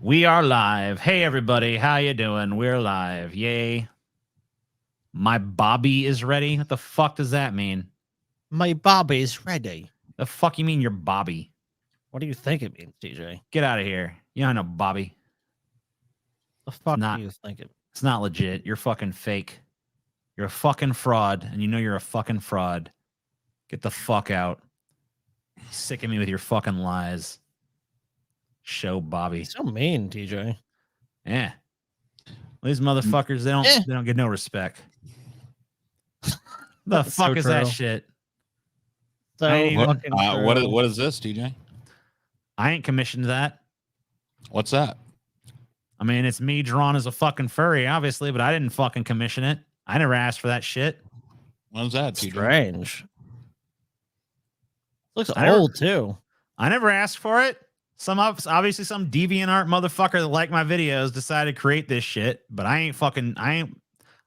We are live. Hey everybody, how you doing? We're live. Yay. My Bobby is ready. What the fuck does that mean? My Bobby is ready. The fuck you mean you're Bobby? What do you think it means, TJ? Get out of here. You don't know Bobby. The fuck do you think it? It's not legit. You're fucking fake. You're a fucking fraud, and you know you're a fucking fraud. Get the fuck out. Sick of me with your fucking lies. Show Bobby. So mean, TJ. Yeah. These motherfuckers, they don't get no respect. The fuck is that shit? So what is this, TJ? I ain't commissioned that. What's that? I mean, it's me drawn as a fucking furry, obviously, but I didn't fucking commission it. I never asked for that shit. What's that, TJ? Strange. Looks old too. I never asked for it. Obviously some DeviantArt motherfucker that liked my videos decided to create this shit, but I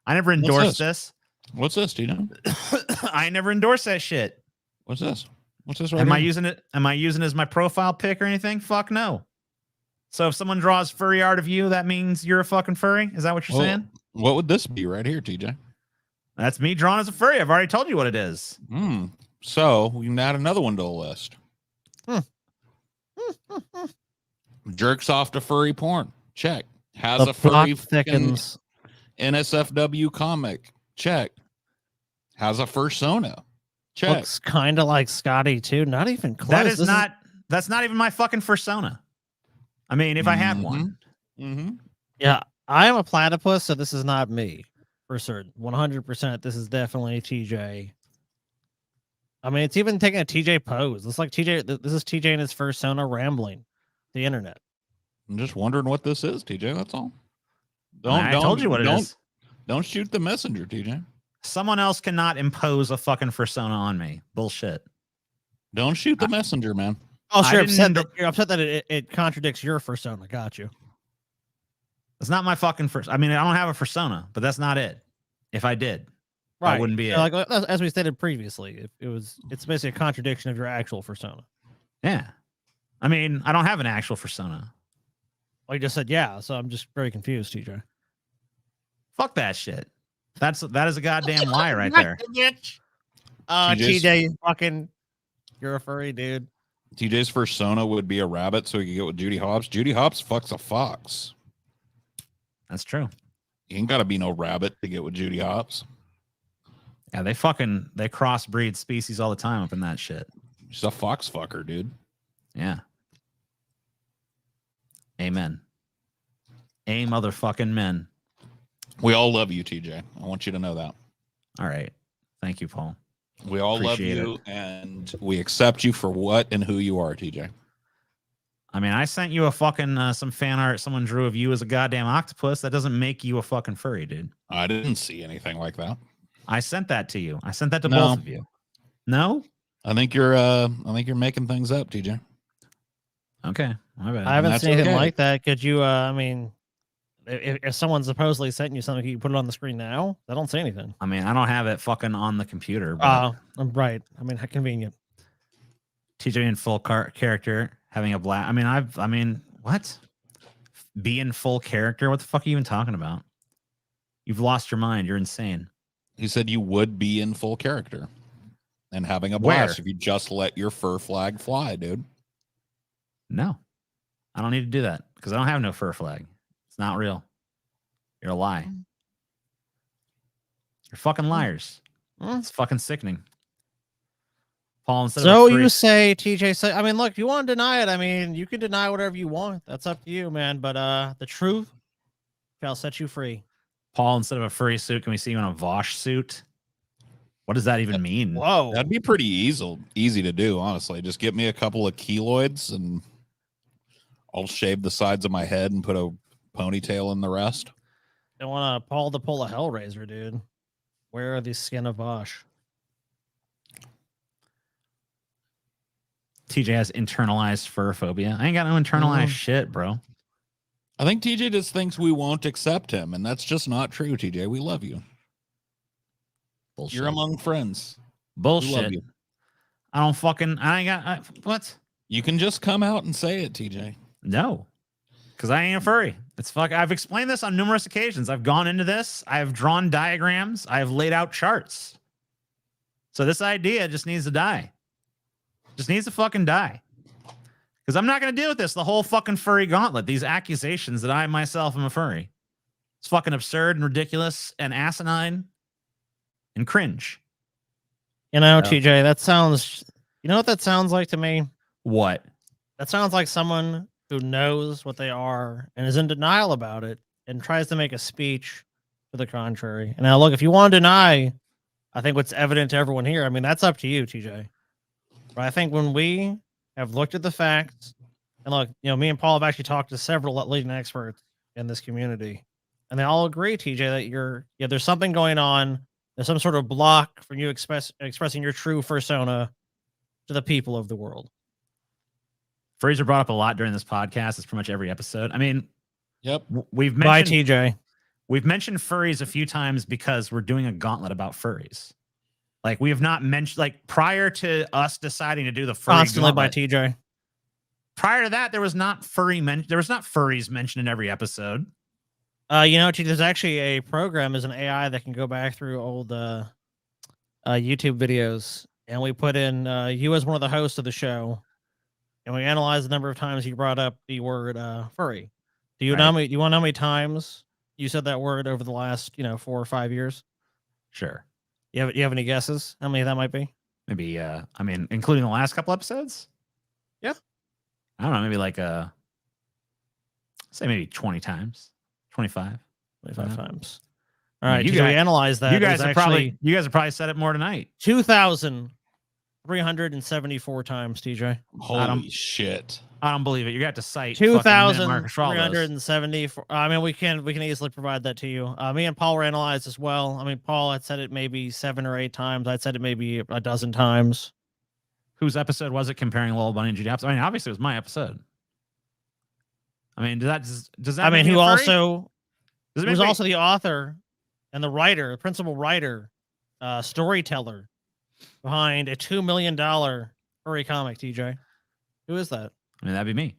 never endorsed this. What's this, TJ? I never endorsed that shit. What's this? What's this right Am here? I using it? Am I using it as my profile pic or anything? Fuck no. So if someone draws furry art of you, that means you're a fucking furry? Is that what you're saying? What would this be right here, TJ? That's me drawn as a furry. I've already told you what it is. So we can add another one to the list. Jerks off to furry porn. Check. Has a furry Secondz NSFW comic. Check. Has a fursona. Check. Looks kind of like Scotty too. Not even close. That's not even my fucking fursona. I mean, if I had one. Yeah, I am a platypus, so this is not me for certain. 100%. This is definitely TJ. I mean, it's even taking a TJ pose. It's like TJ. This is TJ in his fursona rambling the internet. I'm just wondering what this is, TJ. That's all. I told you what it is. Don't shoot the messenger, TJ. Someone else cannot impose a fucking fursona on me. Bullshit. Don't shoot the messenger, man. Oh, sure. You're upset that it contradicts your fursona. Got you. It's not my fucking first. I mean, I don't have a fursona, but that's not it. If I did, that wouldn't be it. Like as we stated previously, it's basically a contradiction of your actual fursona. Yeah. I mean, I don't have an actual fursona. Well, you just said yeah, so I'm just very confused, TJ. Fuck that shit. That is a goddamn lie right there. TJ, fucking, you're a furry dude. TJ's fursona would be a rabbit, so he could get with Judy Hopps. Judy Hopps fucks a fox. That's true. You ain't got to be no rabbit to get with Judy Hopps. Yeah, they crossbreed species all the time up in that shit. She's a fox fucker, dude. Yeah. Amen. A motherfucking men. We all love you, TJ. I want you to know that. All right. Thank you, Paul. We all Appreciate love you, and we accept you for what and who you are, TJ. I mean, I sent you a fucking some fan art someone drew of you as a goddamn octopus. That doesn't make you a fucking furry, dude. I didn't see anything like that. I sent that to you. I sent that to both of you. No? I think you're making things up, TJ. Okay. My bad. I haven't seen anything like that. Could you I mean, if someone supposedly sent you something, can you put it on the screen now? I don't say anything. I mean, I don't have it fucking on the computer. But right. I mean, how convenient. TJ in full character having a black. I mean, what? Be in full character? What the fuck are you even talking about? You've lost your mind. You're insane. He said you would be in full character and having a blast if you just let your fur flag fly, dude. No, I don't need to do that because I don't have no fur flag. It's not real. You're a lie. You're fucking liars. It's fucking sickening. Paul, so you say, TJ, I mean, look, if you want to deny it, I mean, you can deny whatever you want. That's up to you, man. But the truth shall set you free. Paul, instead of a furry suit, can we see you in a Vosh suit? What does that even mean? Whoa. That'd be pretty easy to do, honestly. Just get me a couple of keloids and I'll shave the sides of my head and put a ponytail in the rest. I want Paul to pull a Hellraiser, dude. Where are the skin of Vosh? TJ has internalized fur phobia. I ain't got no internalized shit, bro. I think TJ just thinks we won't accept him, and that's just not true, TJ. We love you. Bullshit. You're among friends. Bullshit. We love you. I ain't got, what? You can just come out and say it, TJ. No. Because I ain't a furry. I've explained this on numerous occasions. I've gone into this. I've drawn diagrams. I've laid out charts. So this idea just needs to die. Just needs to fucking die. Because I'm not going to deal with this. The whole fucking furry gauntlet. These accusations that I myself am a furry. It's fucking absurd and ridiculous and asinine and cringe. You know, TJ, that sounds... You know what that sounds like to me? What? That sounds like someone who knows what they are and is in denial about it and tries to make a speech to the contrary. And now, look, if you want to deny, I think what's evident to everyone here, I mean, that's up to you, TJ. But I think when we have looked at the facts, and look, you know, me and Paul have actually talked to several leading experts in this community, and they all agree, TJ, that there's something going on. There's some sort of block from you expressing your true persona to the people of the world. Furries are brought up a lot during this podcast. It's pretty much every episode. I mean, Yep. We've Bye, mentioned TJ. We've mentioned furries a few times because we're doing a gauntlet about furries. Like we have not mentioned, like prior to us deciding to do the furry Constantly gauntlet, by TJ. prior to that, there was not furries mentioned in every episode. You know, there's actually a program, there's an AI that can go back through old YouTube videos, and we put in you as one of the hosts of the show, and we analyze the number of times you brought up the word furry. Do you know do you want to know how many times you said that word over the last 4 or 5 years? Sure. You have any guesses how many that might be? Maybe I mean, including the last couple episodes? Yeah. I don't know, maybe like say maybe 20 times. 25. 25 times. All right, you we guys analyzed that. You guys have probably said it more tonight. 2,374 times, TJ. Holy shit. I don't believe it. You got to cite 2,374. I mean, we can easily provide that to you. Me and Paul were analyzed as well. I mean, Paul had said it maybe 7 or 8 times. I'd said it maybe a dozen times. Whose episode was it comparing Little Bunny and Judy Hopps? I mean, obviously it was my episode. I mean, does that? I mean, who also was also the author and the writer, the principal writer, storyteller behind a $2 million furry comic, TJ. Who is that? I mean, that'd be me.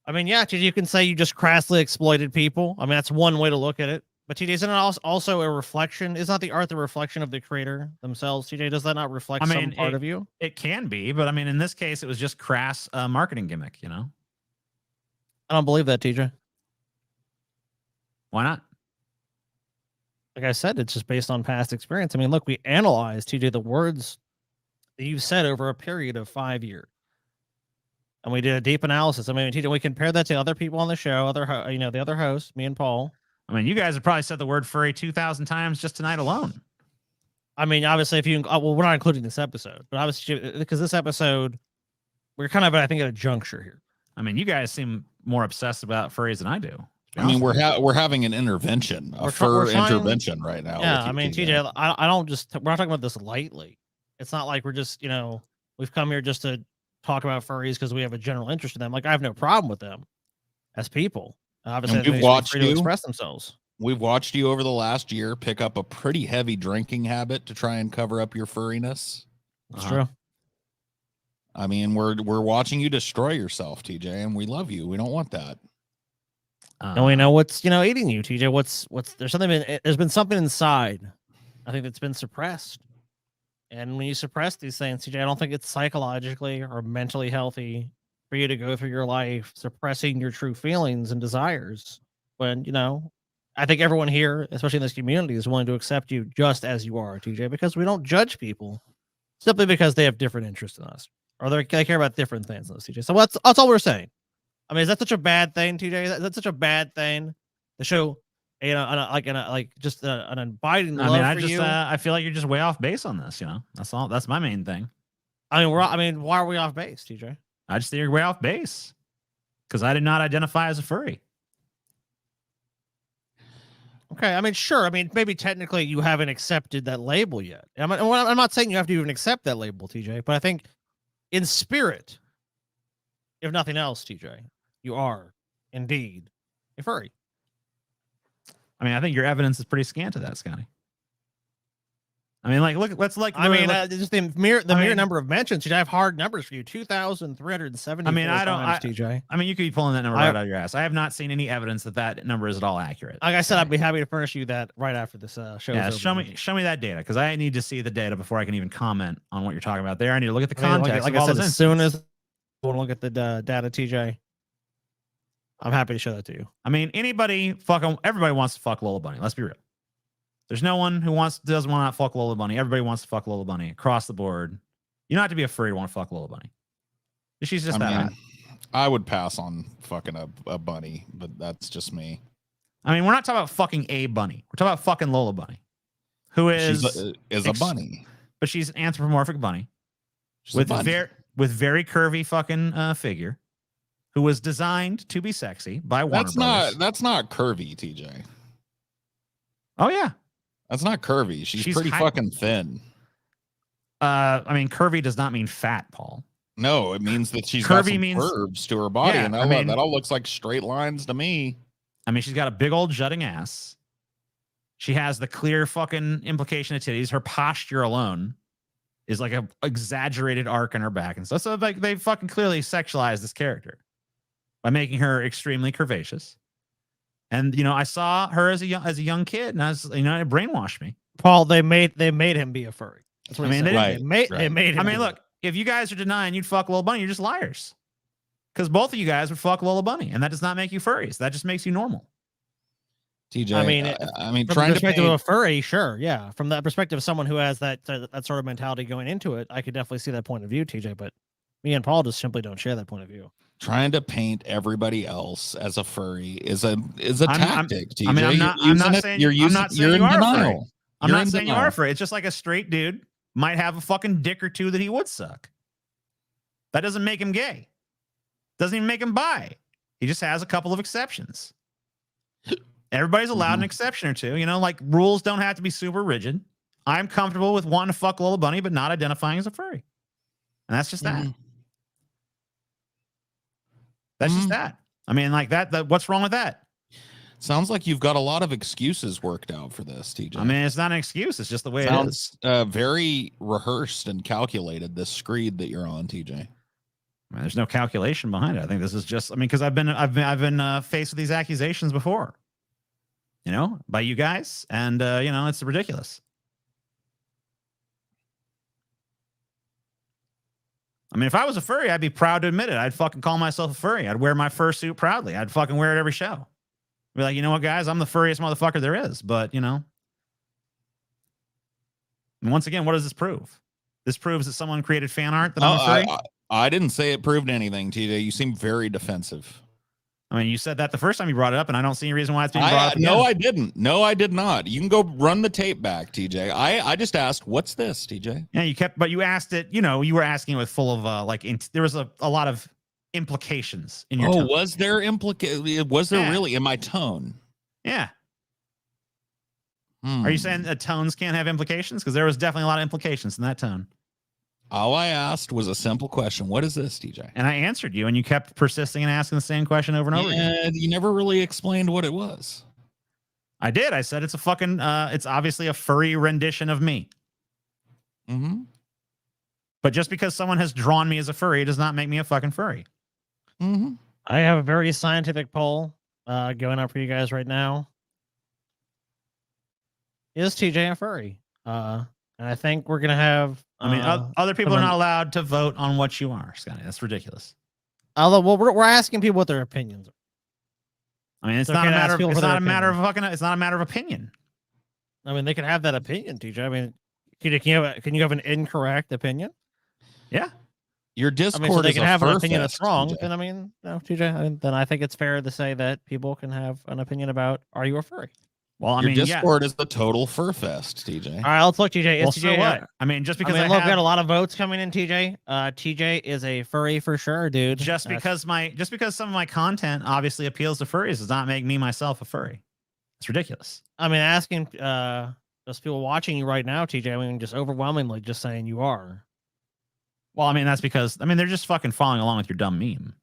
I mean, yeah, TJ, you can say you just crassly exploited people. I mean, that's one way to look at it. But TJ, isn't it also a reflection? Is not the art the reflection of the creator themselves? TJ, does that not reflect some part of you? It can be, but I mean, in this case, it was just crass marketing gimmick, I don't believe that, TJ. Why not? Like I said, it's just based on past experience. I mean, look, we analyzed, TJ, the words that you said over a period of 5 years. And we did a deep analysis. I mean, TJ, we compared that to other people on the show, the other hosts, me and Paul. I mean, you guys have probably said the word furry 2,000 times just tonight alone. I mean, obviously, if you, well, we're not including this episode, but obviously, because this episode, we're kind of, I think, at a juncture here. I mean, you guys seem more obsessed about furries than I do. I mean, we're having an intervention, a fur intervention right now. Yeah, I mean, TJ, I don't just, we're not talking about this lightly. It's not like we're just, we've come here just to talk about furries because we have a general interest in them. Like, I have no problem with them as people. Obviously, we've watched you to express themselves. We've watched you over the last year pick up a pretty heavy drinking habit to try and cover up your furriness. That's true. I mean, we're watching you destroy yourself, TJ, and we love you. We don't want that. And we know what's eating you, TJ. What's there's been something inside. I think that's been suppressed. And when you suppress these things, TJ, I don't think it's psychologically or mentally healthy for you to go through your life suppressing your true feelings and desires. When I think everyone here, especially in this community, is willing to accept you just as you are, TJ, because we don't judge people simply because they have different interests in us or they care about different things than us, TJ. So that's all we're saying. I mean, is that such a bad thing, TJ? That's such a bad thing to show, just an abiding love for you. I feel like you're just way off base on this. That's all. That's my main thing. I mean, why are we off base, TJ? I just think you're way off base because I did not identify as a furry. Okay, I mean, sure. I mean, maybe technically you haven't accepted that label yet. I'm not saying you have to even accept that label, TJ, but I think in spirit, if nothing else, TJ, you are indeed a furry. I mean, I think your evidence is pretty scant to that, Scotty. I mean, like, look, let's like. I mean, look, just the mere I mean- number of mentions. I have hard numbers for you. 2,370. I mean, I don't. TJ. I mean, you could be pulling that number right out of your ass. I have not seen any evidence that that number is at all accurate. Like I said, I'd be happy to furnish you that right after this show. Yeah, show me that data because I need to see the data before I can even comment on what you're talking about there. I need to look at the context. Like of all I said, those as soon as I want to look at the data, TJ, I'm happy to show that to you. I mean, everybody wants to fuck Lola Bunny. Let's be real. There's no one who doesn't want to fuck Lola Bunny. Everybody wants to fuck Lola Bunny across the board. You don't have to be a furry to want to fuck Lola Bunny. She's just that hot. I would pass on fucking a bunny, but that's just me. I mean, we're not talking about fucking a bunny. We're talking about fucking Lola Bunny, who is a bunny, but she's an anthropomorphic bunny She's with a bunny. very curvy fucking figure, who was designed to be sexy by Warner Brothers. That's not curvy, TJ. Oh yeah. That's not curvy. She's pretty fucking thin. I mean, curvy does not mean fat, Paul. No, it means that she's Curvy got some means- curves to her body, Yeah, and I mean- that all looks like straight lines to me. I mean, she's got a big old jutting ass. She has the clear fucking implication of titties. Her posture alone is like a exaggerated arc in her back and stuff. So like they fucking clearly sexualized this character by making her extremely curvaceous. And I saw her as a young kid, and it brainwashed me. Paul, they made him be a furry. That's what I mean, they made him. I mean, do look, if you guys are denying you'd fuck Lola Bunny, you're just liars. Because both of you guys would fuck Lola Bunny, and that does not make you furries. That just makes you normal. TJ, I mean, from the trying to perspective of paint, a furry, sure, yeah. From the perspective of someone who has that sort of mentality going into it, I could definitely see that point of view, TJ. But me and Paul just simply don't share that point of view. trying to paint everybody else as a furry is a tactic, TJ. I mean, I'm not saying you are a furry. I'm not saying you are a furry. It's just like a straight dude might have a fucking dick or two that he would suck. That doesn't make him gay. Doesn't even make him bi. He just has a couple of exceptions. Everybody's allowed an exception or two. Like rules don't have to be super rigid. I'm comfortable with wanting to fuck Lola Bunny, but not identifying as a furry. And that's just that. That's just that. I mean, like that. What's wrong with that? Sounds like you've got a lot of excuses worked out for this, TJ. I mean, it's not an excuse. It's just the way it is. Very rehearsed and calculated, this screed that you're on, TJ. I mean, there's no calculation behind it. I think this is just, because I've been faced with these accusations before, by you guys. And, it's ridiculous. I mean, if I was a furry, I'd be proud to admit it. I'd fucking call myself a furry. I'd wear my fursuit proudly. I'd fucking wear it every show. Be like, you know what, guys? I'm the furriest motherfucker there is. But, and once again, what does this prove? This proves that someone created fan art that I'm a furry? I didn't say it proved anything, TJ. You seem very defensive. I mean, you said that the first time you brought it up, and I don't see any reason why it's being brought up again. No, I didn't. No, I did not. You can go run the tape back, TJ. I just asked, what's this, TJ? Yeah, but you asked it, you were asking it with full of there was a lot of implications in your tone. Was there really in my tone? Yeah. Are you saying that tones can't have implications? Because there was definitely a lot of implications in that tone. All I asked was a simple question. What is this, TJ? And I answered you, and you kept persisting and asking the same question over and over again. You never really explained what it was. I did. I said it's a fucking, it's obviously a furry rendition of me. Mm-hmm. But just because someone has drawn me as a furry does not make me a fucking furry. Mm-hmm. I have a very scientific poll going up for you guys right now. Is TJ a furry? And I think we're gonna have. Other people are not allowed to vote on what you are, Scotty. That's ridiculous. Although we're asking people what their opinions are. I mean, it's not a matter of opinion. I mean, they can have that opinion, TJ. I mean, can you have an incorrect opinion? Yeah. Your Discord so they is can a have an fur opinion fest, that's wrong. TJ. Then no, TJ. Then I think it's fair to say that people can have an opinion about, are you a furry? Well, Your Discord is the total fur fest, TJ. All right, let's look, TJ. Well, TJ so what? I mean, just because we got a lot of votes coming in, TJ. TJ is a furry for sure, dude. Just because some of my content obviously appeals to furries does not make me myself a furry. It's ridiculous. I mean, asking those people watching you right now, TJ. I mean, just overwhelmingly just saying you are. Well, I mean, that's because they're just fucking following along with your dumb meme.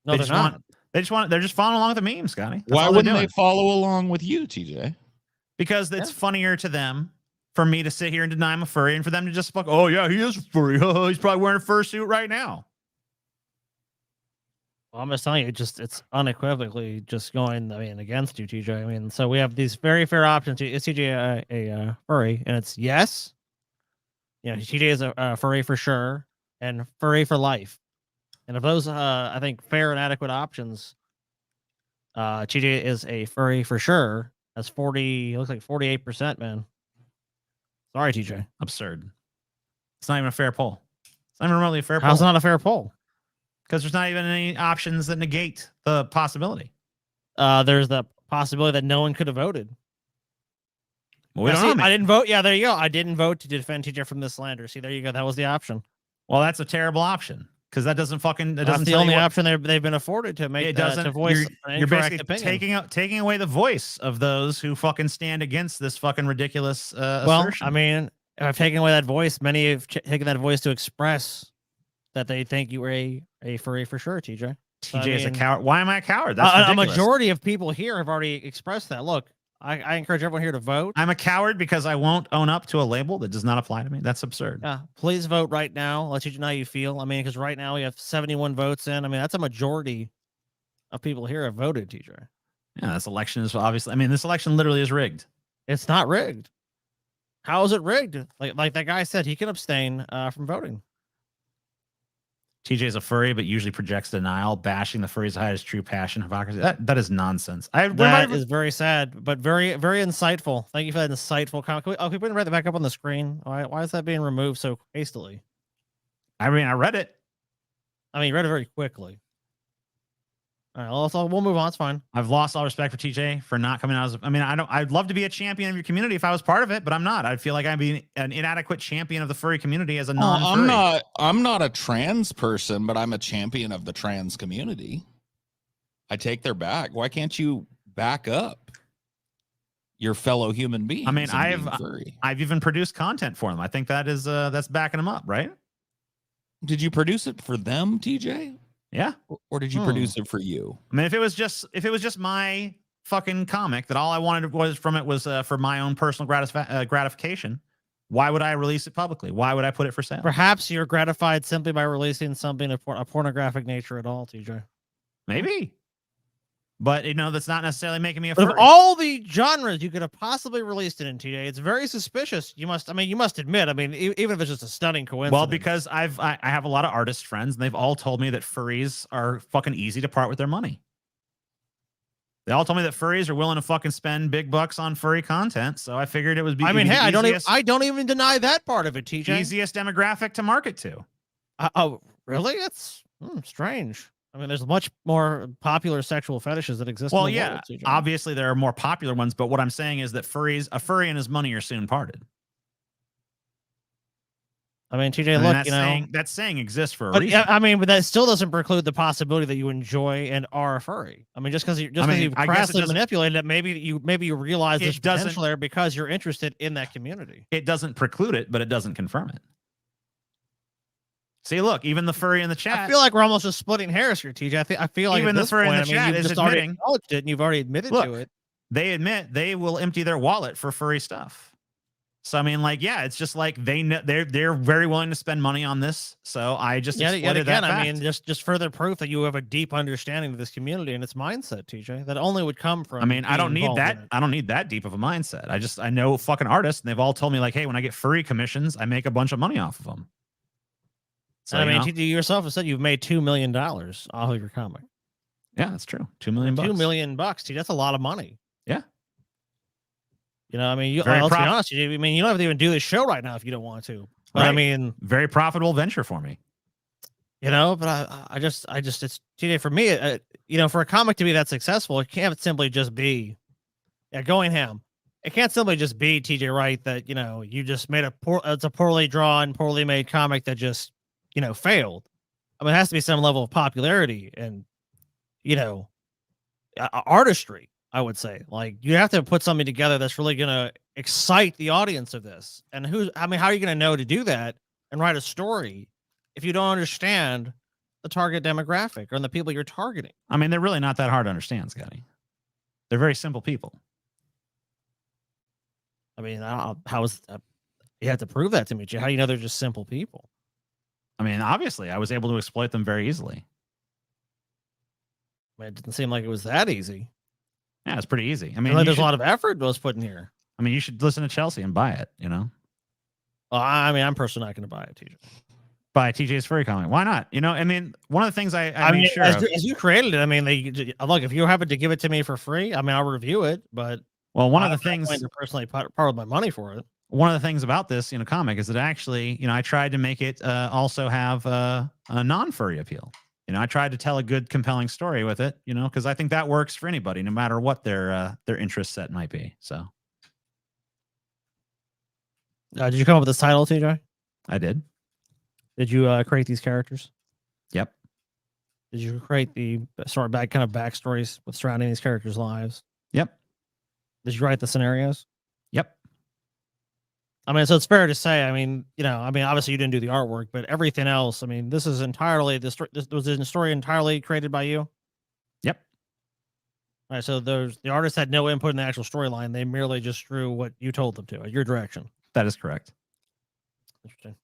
No, they're not. They're just following along with the meme, Scotty. Why wouldn't they follow along with you, TJ? Because it's funnier to them for me to sit here and deny I'm a furry, and for them to just fuck, oh yeah, he is a furry. He's probably wearing a fursuit right now. Well, I'm just telling you, it's unequivocally just going, I mean, against you, TJ. I mean, so we have these very fair options. Is TJ a furry? And it's yes. You know, TJ is a furry for sure, and furry for life. And of those, I think fair and adequate options, TJ is a furry for sure. That's 40. It looks like 48%, man. Sorry, TJ. Absurd. It's not even a fair poll. It's not even remotely a fair poll. How's it not a fair poll? Because there's not even any options that negate the possibility. There's the possibility that no one could have voted. Well, we Now, don't see, know. I didn't vote. Yeah, there you go. I didn't vote to defend TJ from this slander. See, there you go. That was the option. Well, that's a terrible option because that doesn't fucking. That That's doesn't the tell you only what- option they've been afforded to make. It doesn't. To voice an You're incorrect basically opinion. taking away the voice of those who fucking stand against this fucking ridiculous Well, assertion. I mean, if I've taken away that voice, many have taken that voice to express that they think you were a furry for sure, TJ. TJ I is a mean, coward. Why am I a coward? That's a ridiculous. majority of people here have already expressed that. Look, I encourage everyone here to vote. I'm a coward because I won't own up to a label that does not apply to me. That's absurd. Yeah, please vote right now. Let you know how you feel. I mean, because right now we have 71 votes in. I mean, that's a majority of people here have voted, TJ. Yeah, this election is obviously. I mean, this election literally is rigged. It's not rigged. How is it rigged? Like that guy said, he can abstain from voting. TJ is a furry, but usually projects denial, bashing the furries' highest true passion, hypocrisy. That is nonsense. That is very sad, but very, very insightful. Thank you for that insightful comment. Can we put it back up on the screen? Why is that being removed so hastily? I mean, I read it. I mean, you read it very quickly. All right, we'll move on. It's fine. I've lost all respect for TJ for not coming out as. I mean, I'd love to be a champion of your community if I was part of it, but I'm not. I'd feel like I'd be an inadequate champion of the furry community as a non-furry. I'm not a trans person, but I'm a champion of the trans community. I take their back. Why can't you back up your fellow human beings? I mean, furry? I've even produced content for them. I think that is that's backing them up, right? Did you produce it for them, TJ? Yeah. Or did you produce it for you? I mean, if it was just my fucking comic that all I wanted was from it was for my own personal gratification, why would I release it publicly? Why would I put it for sale? Perhaps you're gratified simply by releasing something of a pornographic nature at all, TJ. Maybe. But, that's not necessarily making me a But furry. of all the genres you could have possibly released it in, TJ, it's very suspicious. You must admit, even if it's just a stunning coincidence. Well, because I have a lot of artist friends, and they've all told me that furries are fucking easy to part with their money. They all told me that furries are willing to fucking spend big bucks on furry content, so I figured it was. I don't even deny that part of it, TJ. Easiest demographic to market to. Oh, really? That's strange. I mean, there's much more popular sexual fetishes that exist. Well, in the yeah, world, TJ. obviously there are more popular ones, but what I'm saying is that a furry and his money are soon parted. I mean, TJ, look, that saying exists for a reason. But that still doesn't preclude the possibility that you enjoy and are a furry. I mean, just because you've crassly manipulated it, maybe you realize there's potential there because you're interested in that community. It doesn't preclude it, but it doesn't confirm it. See, look, even the furry in the chat. I feel like we're almost just splitting hairs here, TJ. I feel like even the furry in the chat is admitting, acknowledged it, and you've already admitted to it. They admit they will empty their wallet for furry stuff. So I mean, it's just like they're very willing to spend money on this. So I just yet again, that fact. I mean, just further proof that you have a deep understanding of this community and its mindset, TJ. That only would come from. I mean, I don't need that. I don't need that deep of a mindset. I know fucking artists, and they've all told me like, hey, when I get furry commissions, I make a bunch of money off of them. So I mean, you yourself have said you've made $2 million off of your comic. Yeah, that's true. $2 million. $2 million, TJ. That's a lot of money. Yeah. I mean, let's be honest. I mean, you don't have to even do this show right now if you don't want to. But right. I mean, very profitable venture for me. But I just, it's TJ for me. For a comic to be that successful, it can't simply just be, going ham. It can't simply just be TJ Wright that you just made it's a poorly drawn, poorly made comic that just failed. I mean, it has to be some level of popularity and artistry. I would say, like, you have to put something together that's really going to excite the audience of this. And how are you going to know to do that and write a story if you don't understand the target demographic or the people you're targeting? I mean, they're really not that hard to understand, Scotty. They're very simple people. I mean, how is you have to prove that to me? How do you know they're just simple people? I mean, obviously, I was able to exploit them very easily. I mean, it didn't seem like it was that easy. Yeah, it's pretty easy. I mean, mean, there's a lot of effort was put in here. I mean, you should listen to Chelsea and buy it. You know. Well, I mean, I'm personally not going to buy it, TJ. Buy TJ's Furry comic. Why not? You know, I mean, one of the things I mean, made sure as you created it, I mean, look, if you happen to give it to me for free, I mean, I'll review it. But one of the things to personally part with my money for it. One of the things about this, comic is that actually, I tried to make it also have a non-furry appeal. I tried to tell a good, compelling story with it. Because I think that works for anybody, no matter what their interest set might be. So, did you come up with this title, TJ? I did. Did you create these characters? Yep. Did you create the kind of backstories with surrounding these characters' lives? Yep. Did you write the scenarios? Yep. I mean, so it's fair to say, I mean, obviously you didn't do the artwork, but everything else, I mean, this is entirely, this was a story entirely created by you? Yep. All right, so the artist had no input in the actual storyline. They merely just drew what you told them to, your direction. That is correct. Interesting.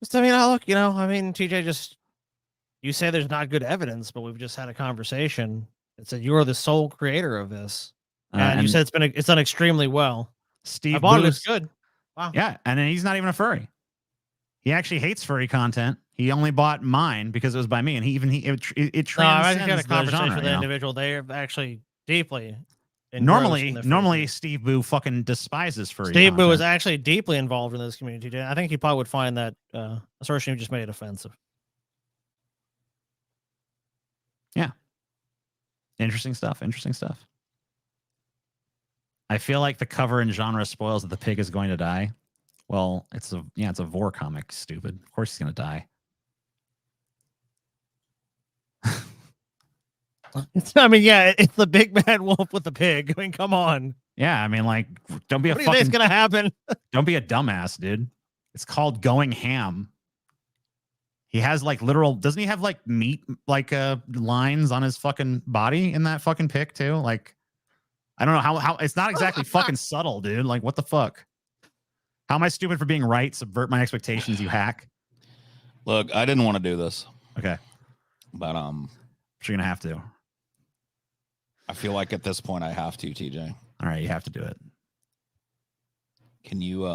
Just, I mean, look, TJ, you say there's not good evidence, but we've just had a conversation. It said you are the sole creator of this. And you said it's done extremely well. Steve I bought it. Booth, It's good. Wow. Yeah, and then he's not even a furry. He actually hates furry content. He only bought mine because it was by me, and it transcends I had a the conversation genre, with an individual. They are actually deeply. Normally, Steve Boo fucking despises furry. Steve Boo is actually deeply involved in this community. I think he probably would find that assertion you just made offensive. Yeah. Interesting stuff. I feel like the cover and genre spoils that the pig is going to die. Well, it's a Vor comic, stupid. Of course he's going to die. It's the big bad wolf with the pig. I mean, come on. Yeah, I mean, like, don't be what do you think's gonna happen? Don't be a dumbass, dude. It's called Going Ham. He has like literal. Doesn't he have like meat lines on his fucking body in that fucking pic too? Like, I don't know how it's not exactly fucking subtle, dude. Like, what the fuck? How am I stupid for being right? Subvert my expectations, you hack. Look, I didn't want to do this. Okay, but you're gonna have to. I feel like at this point I have to, TJ. All right, you have to do it. Can you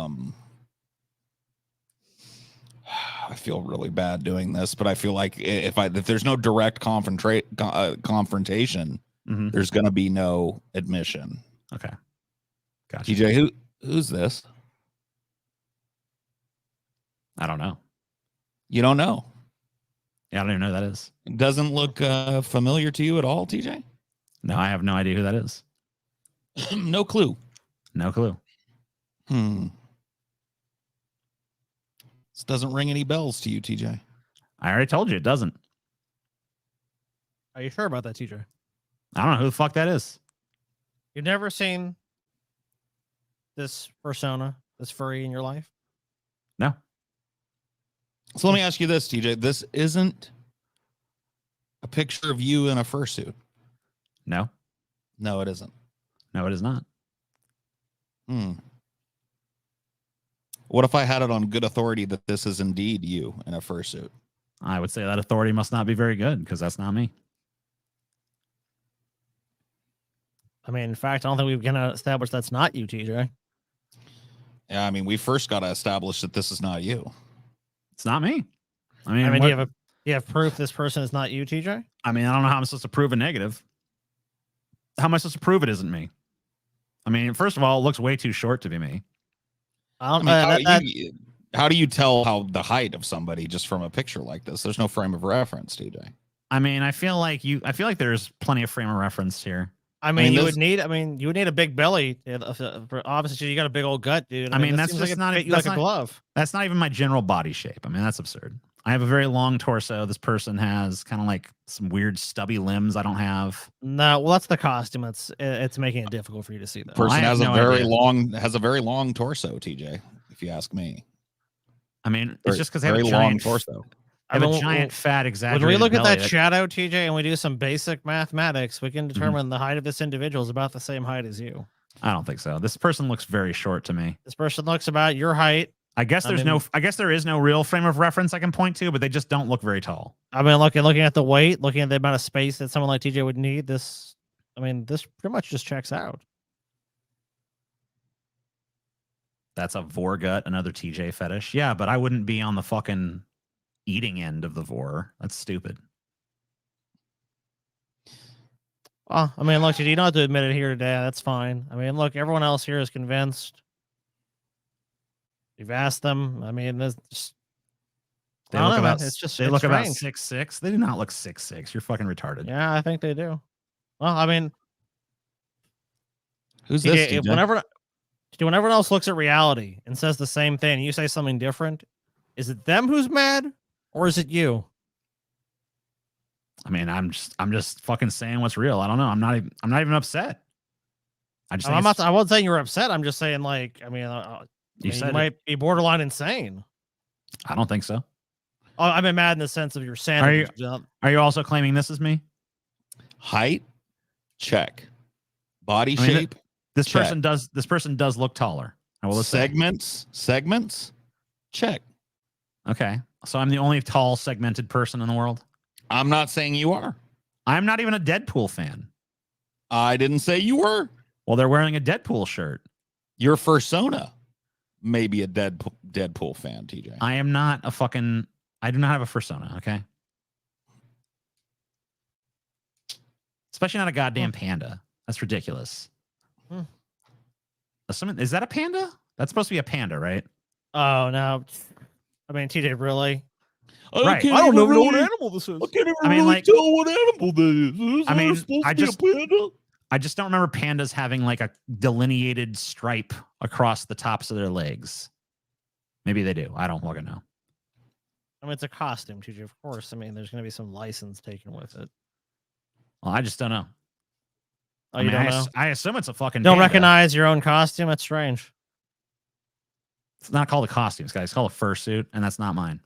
I feel really bad doing this, but I feel like if there's no direct confrontation, there's going to be no admission. Okay. Gotcha. TJ, who's this? I don't know. You don't know? Yeah, I don't even know who that is. It doesn't look familiar to you at all, TJ? No, I have no idea who that is. No clue. No clue. This doesn't ring any bells to you, TJ. I already told you it doesn't. Are you sure about that, TJ? I don't know who the fuck that is. You've never seen this persona, this furry in your life? No. So let me ask you this, TJ. This isn't a picture of you in a fursuit. No. No, it isn't. No, it is not. What if I had it on good authority that this is indeed you in a fursuit? I would say that authority must not be very good because that's not me. I mean, in fact, I don't think we've gonna establish that's not you, TJ. Yeah, I mean, we first got to establish that this is not you. It's not me. I mean, do you have proof this person is not you, TJ? I mean, I don't know how I'm supposed to prove a negative. How am I supposed to prove it isn't me? I mean, first of all, it looks way too short to be me. How do you tell how the height of somebody just from a picture like this? There's no frame of reference, TJ. I mean, I feel like there's plenty of frame of reference here. You would need a big belly. Obviously, you got a big old gut, dude. I mean that's just not a glove. That's not even my general body shape. I mean, that's absurd. I have a very long torso. This person has kind of like some weird stubby limbs I don't have. No, well, that's the costume. It's making it difficult for you to see that. Person has a very long torso, TJ, if you ask me. I mean, it's just because they have a giant torso. I have a giant, fat, exaggerated When we look at belly that shadow, TJ, and we do some basic mathematics, we can determine the height of this individual is about the same height as you. I don't think so. This person looks very short to me. This person looks about your height. I guess there is no real frame of reference I can point to, but they just don't look very tall. I mean, looking at the weight, looking at the amount of space that someone like TJ would need, this pretty much just checks out. That's a vor gut, another TJ fetish. Yeah, but I wouldn't be on the fucking eating end of the vor. That's stupid. Well, I mean, look, you don't have to admit it here today. That's fine. I mean, look, everyone else here is convinced. You've asked them. I mean, it's just, they look about 6'6". 6'6". They do not look 6'6". You're fucking retarded. Yeah, I think they do. Well, I mean, Who's this? TJ? Whenever everyone else looks at reality and says the same thing, you say something different. Is it them who's mad, or is it you? I mean, I'm just fucking saying what's real. I don't know. I'm not even upset. I wasn't saying you were upset. I'm just saying, like, I mean, you might be borderline insane. I don't think so. Oh, I've been mad in the sense of your sanity. Are you also claiming this is me? Height, check. Body shape. This person does look taller. I will segments, check. Okay, so I'm the only tall segmented person in the world. I'm not saying you are. I'm not even a Deadpool fan. I didn't say you were. Well, they're wearing a Deadpool shirt. Your fursona may be a Deadpool fan, TJ. I am not a fucking. I do not have a fursona. Okay. Especially not a goddamn panda. That's ridiculous. Is that a panda? That's supposed to be a panda, right? Oh no. I mean, TJ, really? Right. I don't even know what animal this is. I can't even tell what animal this is. I mean, I just don't remember pandas having like a delineated stripe across the tops of their legs. Maybe they do. I don't fucking know. I mean, it's a costume, TJ, of course. I mean, there's going to be some license taken with it. Well, I just don't know. Oh, you don't know? I assume it's a fucking Don't panda. recognize your own costume? That's strange. It's not called a costume, guys. It's called a fursuit, and that's not mine.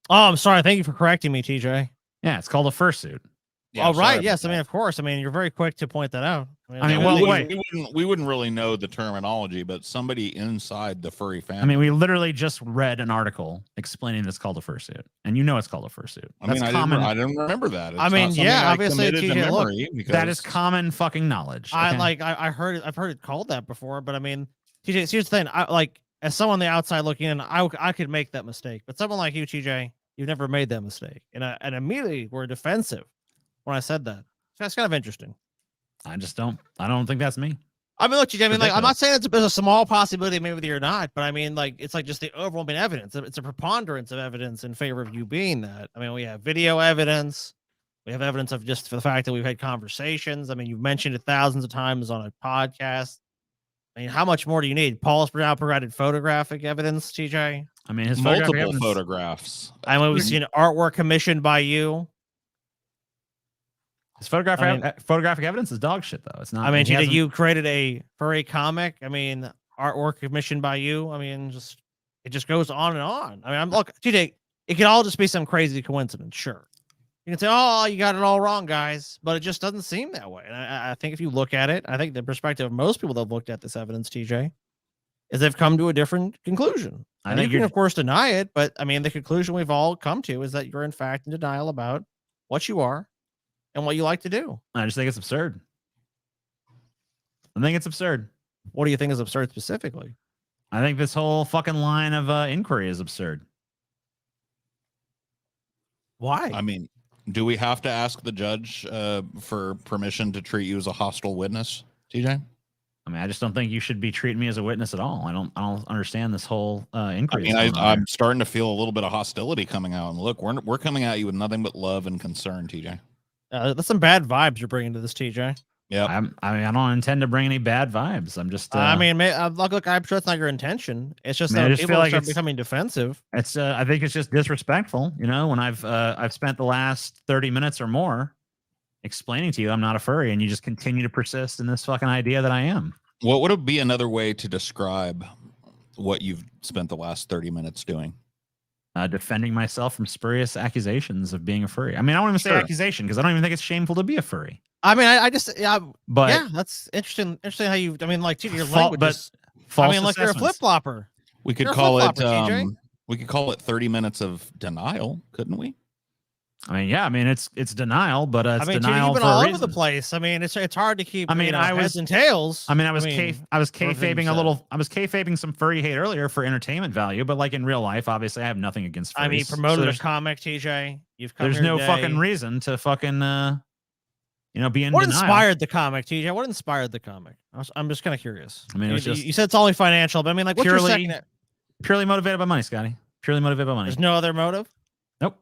Oh, I'm sorry. Thank you for correcting me, TJ. Yeah, it's called a fursuit. Yeah, oh, right. Yes. I mean, of course. I mean, you're very quick to point that out. We wouldn't really know the terminology, but somebody inside the furry family. I mean, we literally just read an article explaining it's called a fursuit, and you know it's called a fursuit. That's common. I didn't remember that. It's obviously, TJ, look, that is common fucking knowledge. Okay? I've heard it called that before, but I mean, TJ, here's the thing. As someone on the outside looking in, I could make that mistake, but someone like you, TJ, you've never made that mistake, and immediately we're defensive when I said that. So that's kind of interesting. I don't think that's me. I mean, look, TJ, I'm not saying there's a small possibility maybe you're not, but I mean, like, it's like just the overwhelming evidence. It's a preponderance of evidence in favor of you being that. I mean, we have video evidence. We have evidence of just for the fact that we've had conversations. I mean, you've mentioned it thousands of times on a podcast. I mean, how much more do you need? Paul's now provided photographic evidence, TJ. I mean, his multiple photographs. I mean, we've seen artwork commissioned by you. His photographic evidence is dog shit, though. It's not. I mean, TJ, you created a furry comic. I mean, artwork commissioned by you. I mean, it just goes on and on. I mean, look, TJ, it could all just be some crazy coincidence. Sure, you can say, "Oh, you got it all wrong, guys," but it just doesn't seem that way. And I think if you look at it, I think the perspective of most people that have looked at this evidence, TJ, is they've come to a different conclusion. I think you can, of course, deny it, but I mean, the conclusion we've all come to is that you're in fact in denial about what you are and what you like to do. I just think it's absurd. I think it's absurd. What do you think is absurd specifically? I think this whole fucking line of inquiry is absurd. Why? I mean, do we have to ask the judge for permission to treat you as a hostile witness, TJ? I mean, I just don't think you should be treating me as a witness at all. I don't understand this whole inquiry. I mean, I'm starting to feel a little bit of hostility coming out. And look, we're coming at you with nothing but love and concern, TJ. That's some bad vibes you're bringing to this, TJ. Yeah. I mean, I don't intend to bring any bad vibes. I'm just. I mean, look, I'm sure it's not your intention. It's just that people start becoming defensive. It's. I think it's just disrespectful. You know, when I've spent the last 30 minutes or more explaining to you I'm not a furry, and you just continue to persist in this fucking idea that I am. What would it be another way to describe what you've spent the last 30 minutes doing? defending myself from spurious accusations of being a furry. I mean, I don't even say Sure. accusation because I don't even think it's shameful to be a furry. I mean, I just But yeah, that's interesting. Interesting how you. I mean, like your Fault- language. but Is, I false mean, like you're a flip assessments. flopper. We could You're a call it flip-flopper, TJ. we could call it 30 minutes of denial, couldn't we? I mean, yeah, I mean it's denial, but it's I mean, denial you've been for all a over reason. the place. I mean, it's hard to keep. I mean, I heads and tails. I was everything kayfabing you a said. little. I was kayfabing some furry hate earlier for entertainment value, but like in real life, obviously, I have nothing against furries. I mean, So promoted a there's- comic, TJ. You've come There's here no today. fucking reason to fucking be in What denial. inspired the comic, TJ? What inspired the comic? I'm just kind of curious. I mean, it was just you said it's only financial, but I mean, like, what's your purely- second? purely motivated by money, Scotty. Purely motivated by money. There's no other motive. Nope.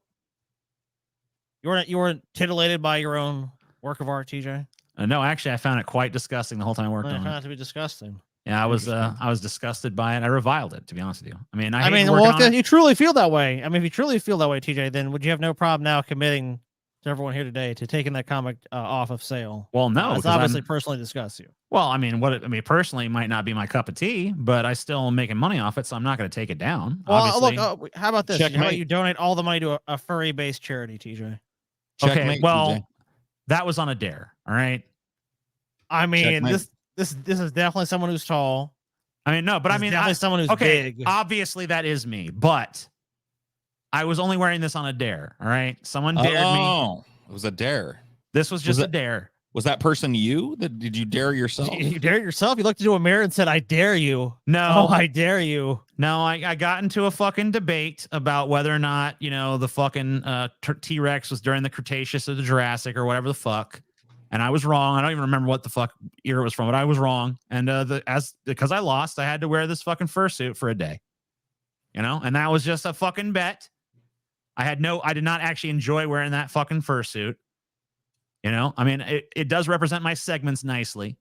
You weren't titillated by your own work of art, TJ. No, actually, I found it quite disgusting the whole time I worked I on found it. it to be disgusting. Yeah, I was Interesting. disgusted by it. I reviled it, to be honest with you. I mean, I mean, working well, on if it. you truly feel that way, I mean, if you truly feel that way, TJ, then would you have no problem now committing to everyone here today to taking that comic off of sale? Well, no, It's 'cause I'm- obviously personally disgusts you. Well, I mean, personally, it might not be my cup of tea, but I still am making money off it, so I'm not going to take it down. Well, obviously. look, how about this? How about Checkmate. you donate all the money to a furry-based charity, TJ? Okay, Checkmate, well, TJ. that was on a dare. All right. I mean, Checkmate. this is definitely someone who's tall. I mean, no, but I This is mean, definitely someone who's okay, big. obviously that is me, but I was only wearing this on a dare. All right. Someone dared me. Oh, it was a dare. This was just a it- dare. Was that person you? Did you dare yourself? You dare yourself? You looked into a mirror and said, "I dare you." No, Oh, I dare you. no, I got into a fucking debate about whether or not, the fucking T-Rex was during the Cretaceous or the Jurassic or whatever the fuck. And I was wrong. I don't even remember what the fuck era it was from, but I was wrong. And because I lost, I had to wear this fucking fursuit for a day. And that was just a fucking bet. I did not actually enjoy wearing that fucking fursuit. I mean, it does represent my segments nicely.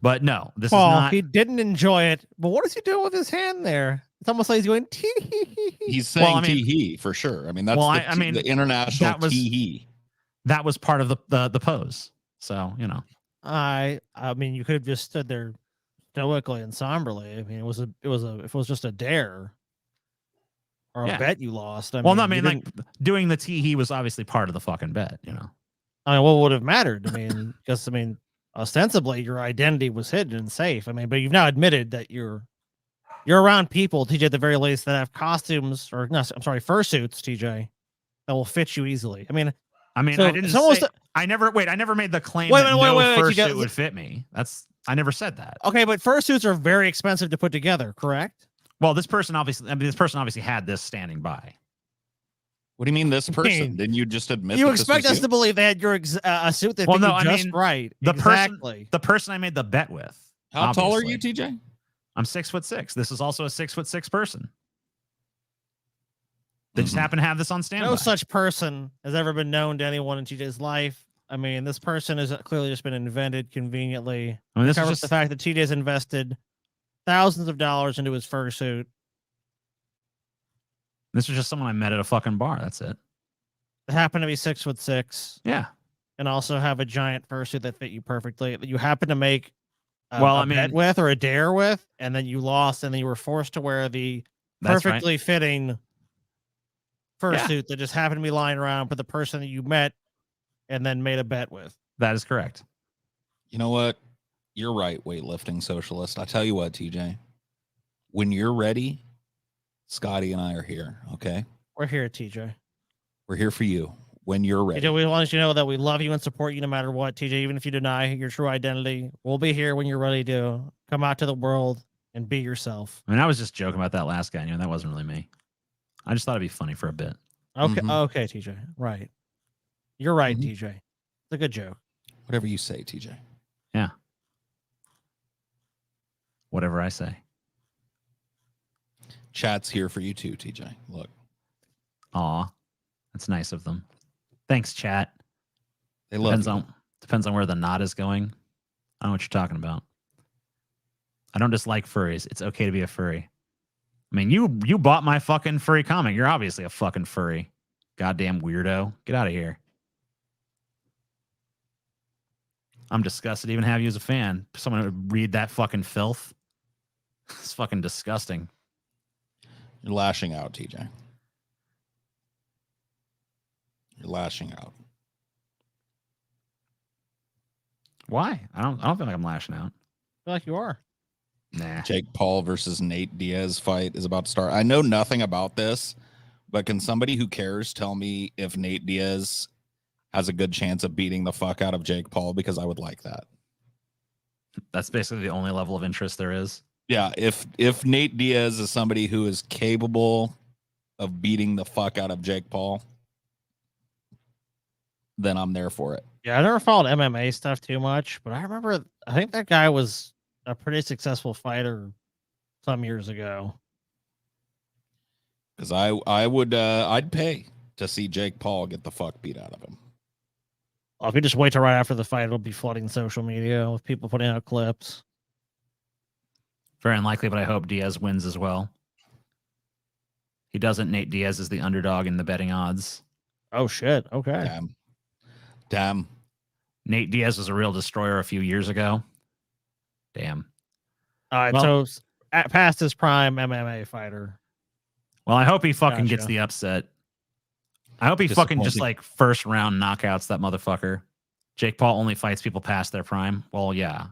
But no, this is not. He didn't enjoy it. But what is he doing with his hand there? It's almost like he's going tee hee hee. He's saying Well, I mean- tee-hee for sure. I mean, that's Well, the, I mean, the international that was- tee-hee. That was part of the pose. So, I mean, you could have just stood there stoically and somberly. I mean, if it was just a dare or a Yeah. bet you lost. well, no, I you mean, like didn't- doing the tee was obviously part of the fucking bet, I mean, what would have mattered? I mean, because ostensibly your identity was hidden and safe. I mean, but you've now admitted that you're around people, TJ, at the very least, that have costumes or no, I'm sorry, fursuits, TJ, that will fit you easily. I mean, so I didn't it's almost say, I never made the claim Wait, that wait, no wait, you fursuit got- would fit me. I never said that. okay, but fursuits are very expensive to put together, correct? Well, this person obviously had this standing by. What do you mean this person? mean, Didn't you just admit You that this expect was us you? to believe they had a suit that Well, fit no, you I just mean, right. the person- exactly. The person I made the bet with. How tall are obviously. you, TJ? I'm 6'6". This is also a 6'6" person. They just Mhm. happen to have this on standby. No such person has ever been known to anyone in TJ's life. I mean, this person has clearly just been invented conveniently. I mean, this is Covers just the fact that TJ's invested thousands of dollars into his fursuit. this was just someone I met at a fucking bar. That's it. That happened to be 6'6" Yeah. and also have a giant fursuit that fit you perfectly. That you happen to make Well, a I mean- bet with or a dare with, and then you lost, and then you were forced to wear the That's right. perfectly fitting fursuit that just happened to be lying around for the person that you met and then made a bet with. That is correct. You know what? You're right, weightlifting socialist. I tell you what, TJ. When you're ready, Scotty and I are here. Okay, We're here, TJ. we're here for you when you're ready. TJ, we want you to know that we love you and support you no matter what, TJ. Even if you deny your true identity, we'll be here when you're ready to come out to the world and be yourself. I mean, I was just joking about that last guy. That wasn't really me. I just thought it'd be funny for a bit. Okay, Mhm. okay, TJ. Right. You're right, Mhm. TJ. It's a good joke. Whatever you say, TJ. Whatever I say. Chat's here for you too, TJ. Look, Aw, that's nice of them. Thanks, chat. they love you. Depends on where the knot is going. I don't know what you're talking about. I don't dislike furries. It's okay to be a furry. I mean, you bought my fucking furry comic. You're obviously a fucking furry. Goddamn weirdo. Get out of here. I'm disgusted to even have you as a fan. Someone would read that fucking filth. It's fucking disgusting. You're lashing out, TJ. You're lashing out. Why? I don't feel like I'm lashing out. I feel like you are. Nah. Jake Paul versus Nate Diaz fight is about to start. I know nothing about this, but can somebody who cares tell me if Nate Diaz has a good chance of beating the fuck out of Jake Paul? Because I would like that. That's basically the only level of interest there is. Yeah, if Nate Diaz is somebody who is capable of beating the fuck out of Jake Paul, then I'm there for it. Yeah, I never followed MMA stuff too much, but I remember I think that guy was a pretty successful fighter some years ago. Because I would I'd pay to see Jake Paul get the fuck beat out of him. Well, if you just wait till right after the fight, it'll be flooding social media with people putting out clips. Very unlikely, but I hope Diaz wins as well. He doesn't. Nate Diaz is the underdog in the betting odds. Oh shit! Okay. Damn. Nate Diaz was a real destroyer a few years ago. Damn. All right, Well- so past his prime MMA fighter. Well, I hope he fucking gets Gotcha. the upset. I hope he fucking just Disappointing. like first round knockouts that motherfucker. Jake Paul only fights people past their prime. Well, yeah.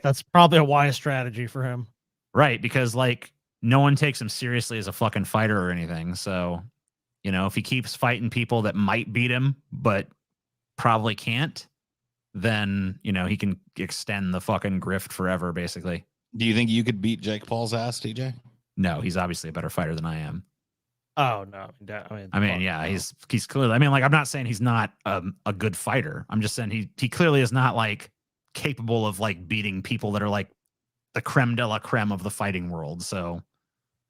That's probably a wise strategy for him. Right, because like no one takes him seriously as a fucking fighter or anything. So, you know, if he keeps fighting people that might beat him but probably can't, then, you know, he can extend the fucking grift forever, basically. Do you think you could beat Jake Paul's ass, TJ? No, he's obviously a better fighter than I am. Oh no! Yeah, he's clearly. I mean, like, I'm not saying he's not a good fighter. I'm just saying he clearly is not like capable of like beating people that are like the creme de la creme of the fighting world. So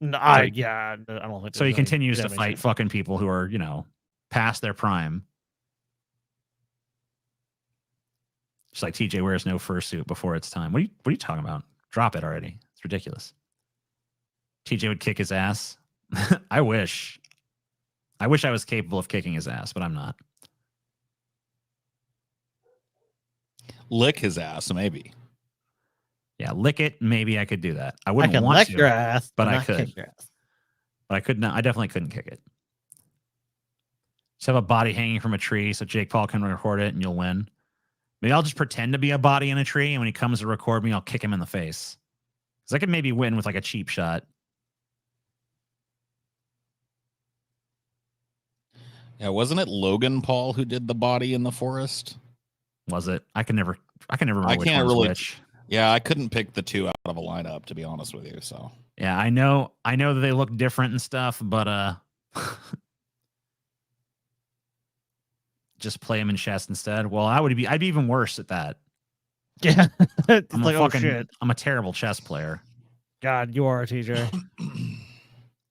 no, I don't think so he there's any continues to damage fight there. fucking people who are, you know, past their prime. Just like TJ wears no fursuit before it's time. What are you talking about? Drop it already. It's ridiculous. TJ would kick his ass. I wish I was capable of kicking his ass, but I'm not. Lick his ass, maybe. Yeah, lick it. Maybe I could do that. I I wouldn't can want lick to, your ass, but I not could. kick your ass. But I could not. I definitely couldn't kick it. Just have a body hanging from a tree so Jake Paul can record it and you'll win. Maybe I'll just pretend to be a body in a tree, and when he comes to record me, I'll kick him in the face. Because I could maybe win with like a cheap shot. Yeah, wasn't it Logan Paul who did the body in the forest? Was it? I can never remember I which can't one's really- which. Yeah, I couldn't pick the two out of a lineup, to be honest with you. So Yeah, I know that they look different and stuff, but just play him in chess instead. Well, I'd be even worse at that. Yeah, it's I'm like, a fucking, oh shit, I'm a terrible chess player. God, you are TJ.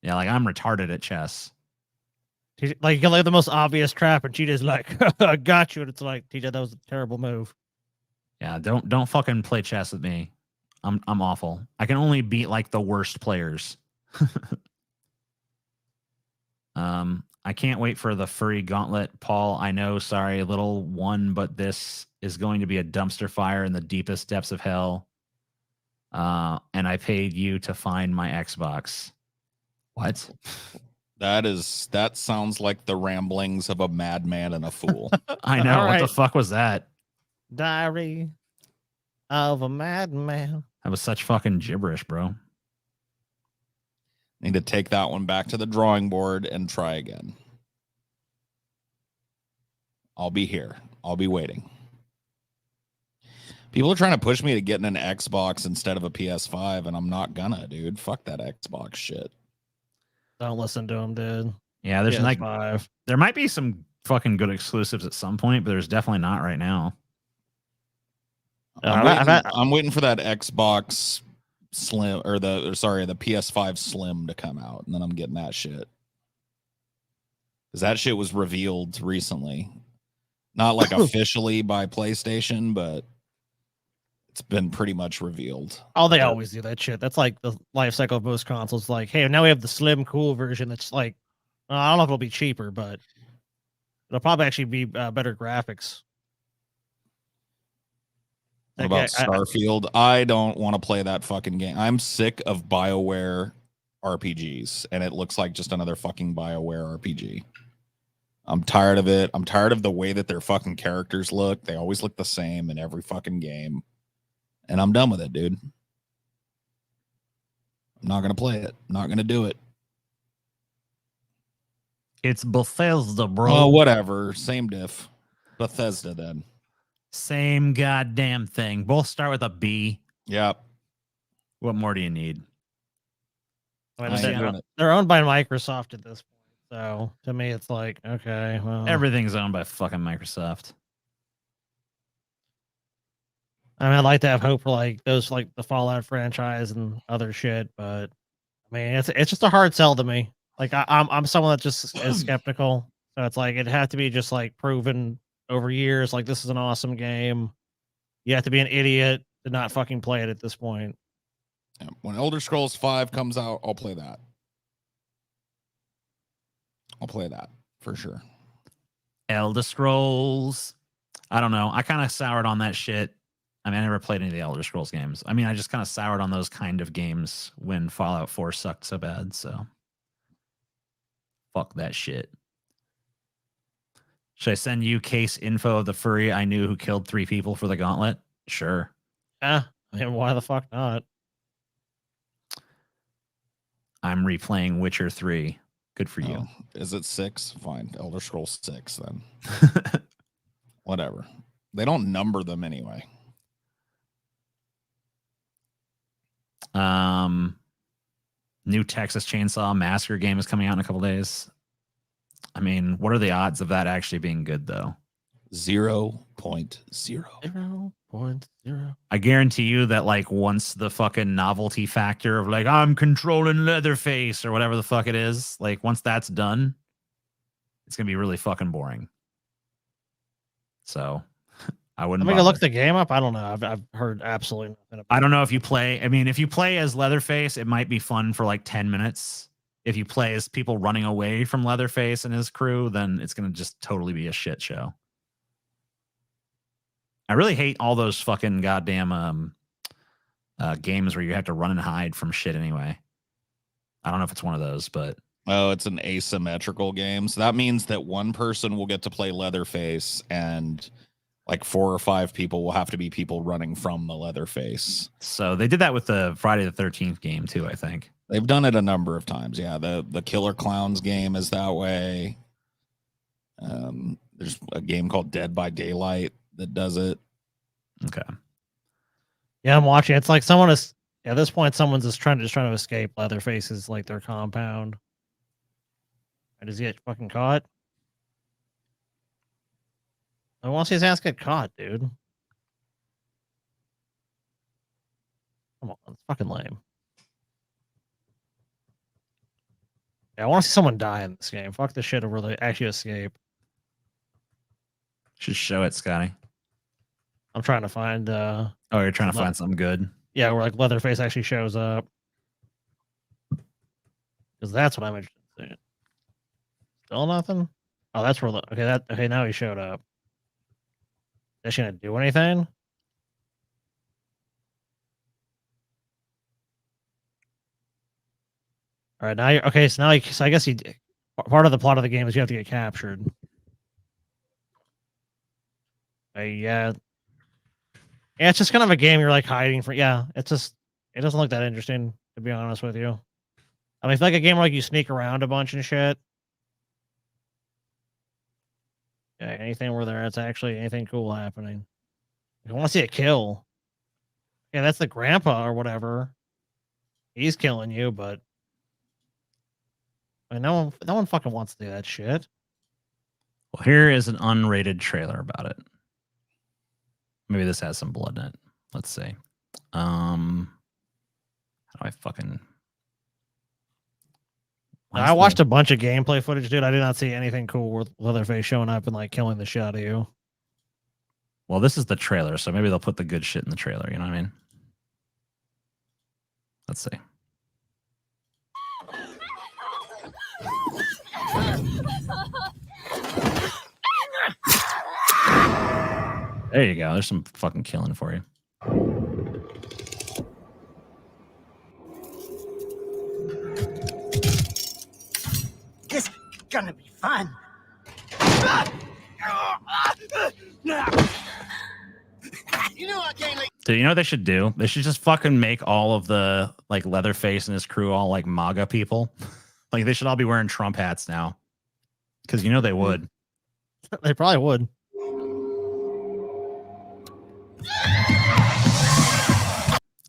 Yeah, like I'm retarded at chess. Like you get like the most obvious trap, and TJ's like, "I got you," and it's like, TJ, that was a terrible move. Yeah, don't fucking play chess with me. I'm awful. I can only beat like the worst players. I can't wait for the furry gauntlet, Paul. I know, sorry, little one, but this is going to be a dumpster fire in the deepest depths of hell. And I paid you to find my Xbox. What? that sounds like the ramblings of a madman and a fool. I know. All What the right. fuck was that? Diary of a madman. That was such fucking gibberish, bro. Need to take that one back to the drawing board and try again. I'll be here. I'll be waiting. People are trying to push me to getting an Xbox instead of a PS5, and I'm not gonna, dude. Fuck that Xbox shit. Don't listen to him, dude. Yeah, there's like PS5. there might be some fucking good exclusives at some point, but there's definitely not right now. I'm waiting for that Xbox Slim or the PS5 Slim to come out, and then I'm getting that shit. Because that shit was revealed recently. Not like officially by PlayStation, but it's been pretty much revealed. Oh, they always do that shit. That's like the life cycle of most consoles. Like, hey, now we have the slim, cool version. That's like, I don't know if it'll be cheaper, but it'll probably actually be better graphics. What about Starfield? I don't want to play that fucking game. I'm sick of BioWare RPGs, and it looks like just another fucking BioWare RPG. I'm tired of it. I'm tired of the way that their fucking characters look. They always look the same in every fucking game. And I'm done with it, dude. I'm not going to play it. I'm not going to do it. It's Bethesda, bro. Oh, whatever. Same diff. Bethesda, then. Same goddamn thing. Both start with a B. Yep. What more do you need? I mean, I ain't doing it. they're owned by Microsoft at this point. So to me, it's like, okay, well, Everything's owned by fucking Microsoft. I mean, I'd like to have hope for like those, like the Fallout franchise and other shit, but I mean, it's just a hard sell to me. Like I'm someone that just is skeptical, so it's like it'd have to be just like proven over years. Like this is an awesome game. You have to be an idiot to not fucking play it at this point. Yeah. When Elder Scrolls 5 comes out, I'll play that. I'll play that for sure. Elder Scrolls. I don't know. I kind of soured on that shit. I mean, I never played any of the Elder Scrolls games. I mean, I just kind of soured on those kind of games when Fallout 4 sucked so bad. So fuck that shit. Should I send you case info of the furry I knew who killed 3 people for the gauntlet? Sure. Yeah, I mean, why the fuck not? I'm replaying Witcher 3. Good for you. Oh, is it 6? Fine. Elder Scrolls 6 then. Whatever. They don't number them anyway. New Texas Chainsaw Massacre game is coming out in a couple days. I mean, what are the odds of that actually being good, though? 0.0. 0.0. I guarantee you that, like, once the fucking novelty factor of, like, I'm controlling Leatherface or whatever the fuck it is, like, once that's done, it's going to be really fucking boring. So I wouldn't. I'm gonna look the game up. I don't know. I've heard absolutely nothing about I don't know if you play. I mean, if you play as Leatherface, it might be fun for like 10 minutes. If you play as people running away from Leatherface and his crew, then it's going to just totally be a shit show. I really hate all those fucking goddamn games where you have to run and hide from shit anyway. I don't know if it's one of those, but Oh, it's an asymmetrical game. So that means that one person will get to play Leatherface and like 4 or 5 people will have to be people running from the Leatherface. So they did that with the Friday the 13th game too, I think. They've done it a number of times. Yeah, the Killer Clowns game is that way. There's a game called Dead by Daylight that does it. Okay. Yeah, I'm watching. It's like someone is at this point. Someone's just trying to escape Leatherface's like their compound. And does he get fucking caught? I want to see his ass get caught, dude. Come on, it's fucking lame. Yeah, I want to see someone die in this game. Fuck this shit over they actually escape. Should show it, Scotty. I'm trying to find Oh, you're trying to find something good. yeah, where like Leatherface actually shows up. Because that's what I'm interested in seeing. Still nothing? Oh, that's where okay, now he showed up. Is she gonna do anything? All right, now you're okay. So now, so I guess part of the plot of the game is you have to get captured. Yeah, it's just kind of a game you're like hiding for. Yeah, it doesn't look that interesting to be honest with you. I mean, it's like a game where like you sneak around a bunch and shit. Yeah, anything where there's actually anything cool happening. I want to see a kill. Yeah, that's the grandpa or whatever. He's killing you, but I mean, no one fucking wants to do that shit. Well, here is an unrated trailer about it. Maybe this has some blood in it. Let's see. How do I fucking... I watched a bunch of gameplay footage, dude. I did not see anything cool with Leatherface showing up and like killing the shit out of you. Well, this is the trailer, so maybe they'll put the good shit in the trailer. You know what I mean? Let's see. There you go. There's some fucking killing for you. This is gonna be fun. You know I can't let So you know what they should do? They should just fucking make all of the like Leatherface and his crew all like MAGA people. Like they should all be wearing Trump hats now. Because you know they would. They probably would.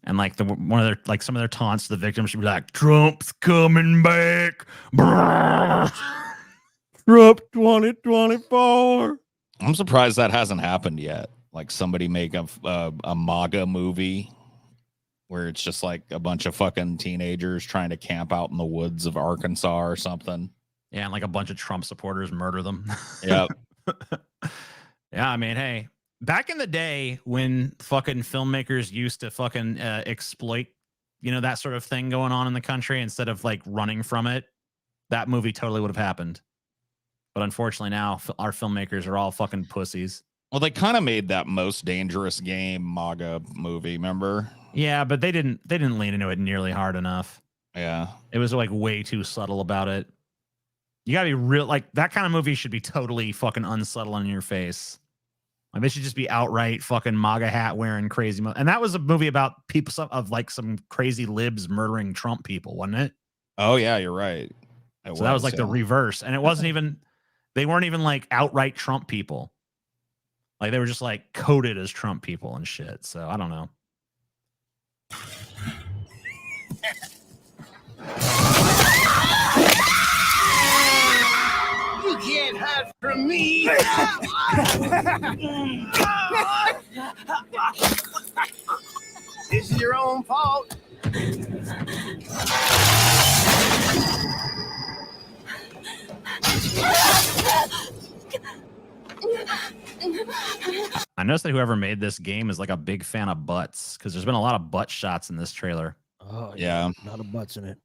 And like one of their like some of their taunts to the victims should be like, Trump's coming back. Brrr. Trump 2024. I'm surprised that hasn't happened yet. Like somebody make a MAGA movie where it's just like a bunch of fucking teenagers trying to camp out in the woods of Arkansas or something. Yeah, and like a bunch of Trump supporters murder them. Yep. Yeah, I mean, hey, back in the day when fucking filmmakers used to fucking exploit, you know, that sort of thing going on in the country instead of like running from it, that movie totally would have happened. But unfortunately now our filmmakers are all fucking pussies. Well, they kind of made that Most Dangerous Game MAGA movie, remember? Yeah, but they didn't lean into it nearly hard enough. Yeah. It was like way too subtle about it. You gotta be real, like that kind of movie should be totally fucking unsubtle in your face. Like they should just be outright fucking MAGA hat wearing crazy. And that was a movie about people of like some crazy libs murdering Trump people, wasn't it? Oh yeah, you're right. So that was like the reverse, and it wasn't even. They weren't even like outright Trump people. Like they were just like coded as Trump people and shit. So I don't know. you can't hide from me. This is your own fault. I noticed that whoever made this game is like a big fan of butts because there's been a lot of butt shots in this trailer. Oh yeah, not a butts in it.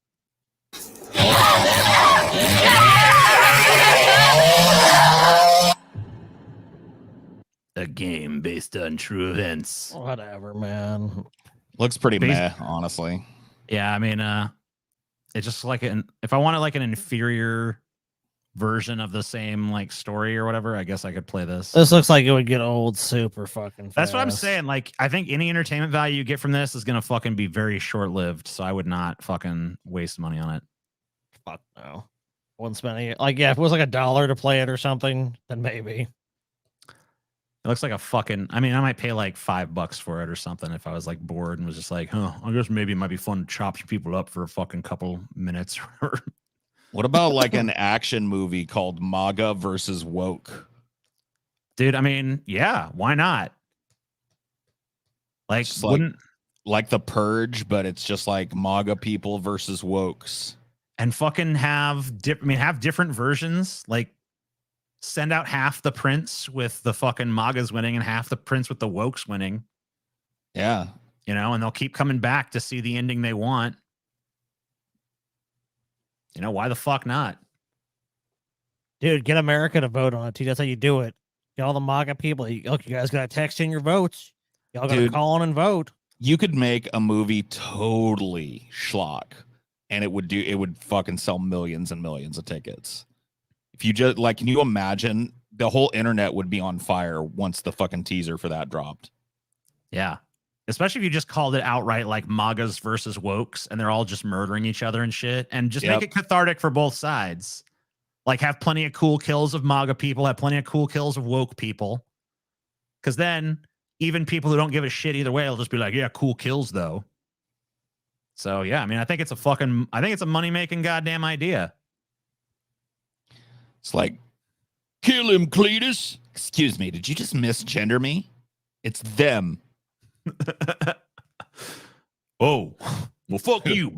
A game based on true events. Whatever, man. Looks pretty meh, honestly. Yeah, I mean, it's just like if I wanted like an inferior version of the same like story or whatever, I guess I could play this. This looks like it would get old super fucking fast. That's what I'm saying. Like, I think any entertainment value you get from this is gonna fucking be very short lived. So I would not fucking waste money on it. Fuck no. Wouldn't spend any, like, yeah, if it was like $1 to play it or something, then maybe. It looks like a fucking. I mean, I might pay like $5 for it or something if I was like bored and was just like, huh, I guess maybe it might be fun to chop some people up for a fucking couple minutes. What about like an action movie called MAGA versus Woke? Dude, I mean, yeah, why not? Like, wouldn't like The Purge, but it's just like MAGA people versus wokes. And fucking have have different versions. Like, send out half the prints with the fucking MAGAs winning and half the prints with the wokes winning. Yeah. You know, and they'll keep coming back to see the ending they want. You know, why the fuck not? Dude, get America to vote on it, too. That's how you do it. Get all the MAGA people. Look, you guys got to text in your votes. Y'all got to call in and vote. You could make a movie totally schlock, and it would fucking sell millions and millions of tickets. If you just like, can you imagine the whole internet would be on fire once the fucking teaser for that dropped? Yeah. Especially if you just called it outright like MAGAs versus wokes and they're all just murdering each other and shit, and just make it cathartic for both sides. Like, have plenty of cool kills of MAGA people, have plenty of cool kills of woke people. Because then even people who don't give a shit either way will just be like, yeah, cool kills though. So yeah, I mean, I think it's a money-making goddamn idea. It's like, kill him, Cletus. Excuse me, did you just misgender me? It's them. Oh, well, fuck you.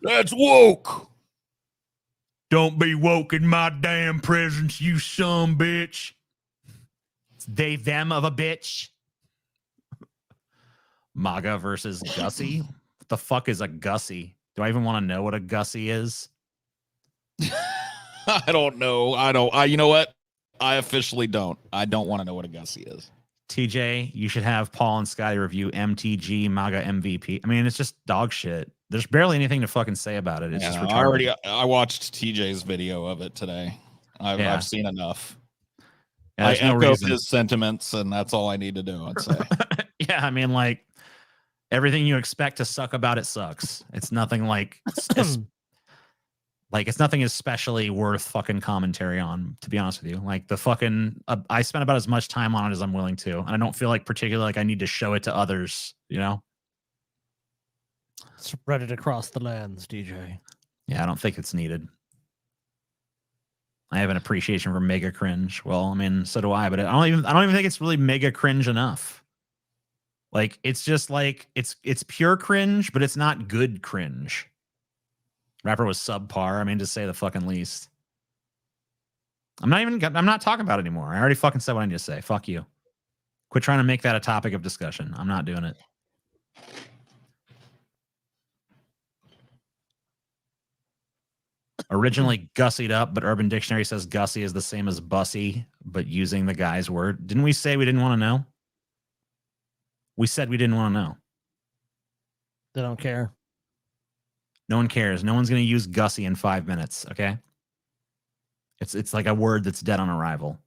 That's woke. Don't be woke in my damn presence, you son bitch. It's they, them of a bitch. MAGA versus Gussie? What the fuck is a Gussie? Do I even want to know what a Gussie is? I don't know. You know what? I officially don't. I don't want to know what a Gussie is. TJ, you should have Paul and Scotty review MTG MAGA MVP. I mean, it's just dog shit. There's barely anything to fucking say about it. It's just retarded. I watched TJ's video of it today. I've seen enough. Yeah, I there's no echo reason. his sentiments, and that's all I need to do. I'd say. Yeah, I mean, like everything you expect to suck about it sucks. It's nothing like it's nothing especially worth fucking commentary on, to be honest with you. Like the fucking I spent about as much time on it as I'm willing to, and I don't feel like particularly like I need to show it to others, you know? Spread it across the lands, DJ. Yeah, I don't think it's needed. I have an appreciation for mega cringe. Well, I mean, so do I, but I don't even think it's really mega cringe enough. Like it's just like it's pure cringe, but it's not good cringe. Rapper was subpar. I mean, to say the fucking least. I'm not talking about it anymore. I already fucking said what I need to say. Fuck you. Quit trying to make that a topic of discussion. I'm not doing it. Originally gussied up, but Urban Dictionary says gussy is the same as bussy, but using the guy's word. Didn't we say we didn't want to know? We said we didn't want to know. They don't care. No one cares. No one's going to use gussy in 5 minutes, okay? It's like a word that's dead on arrival.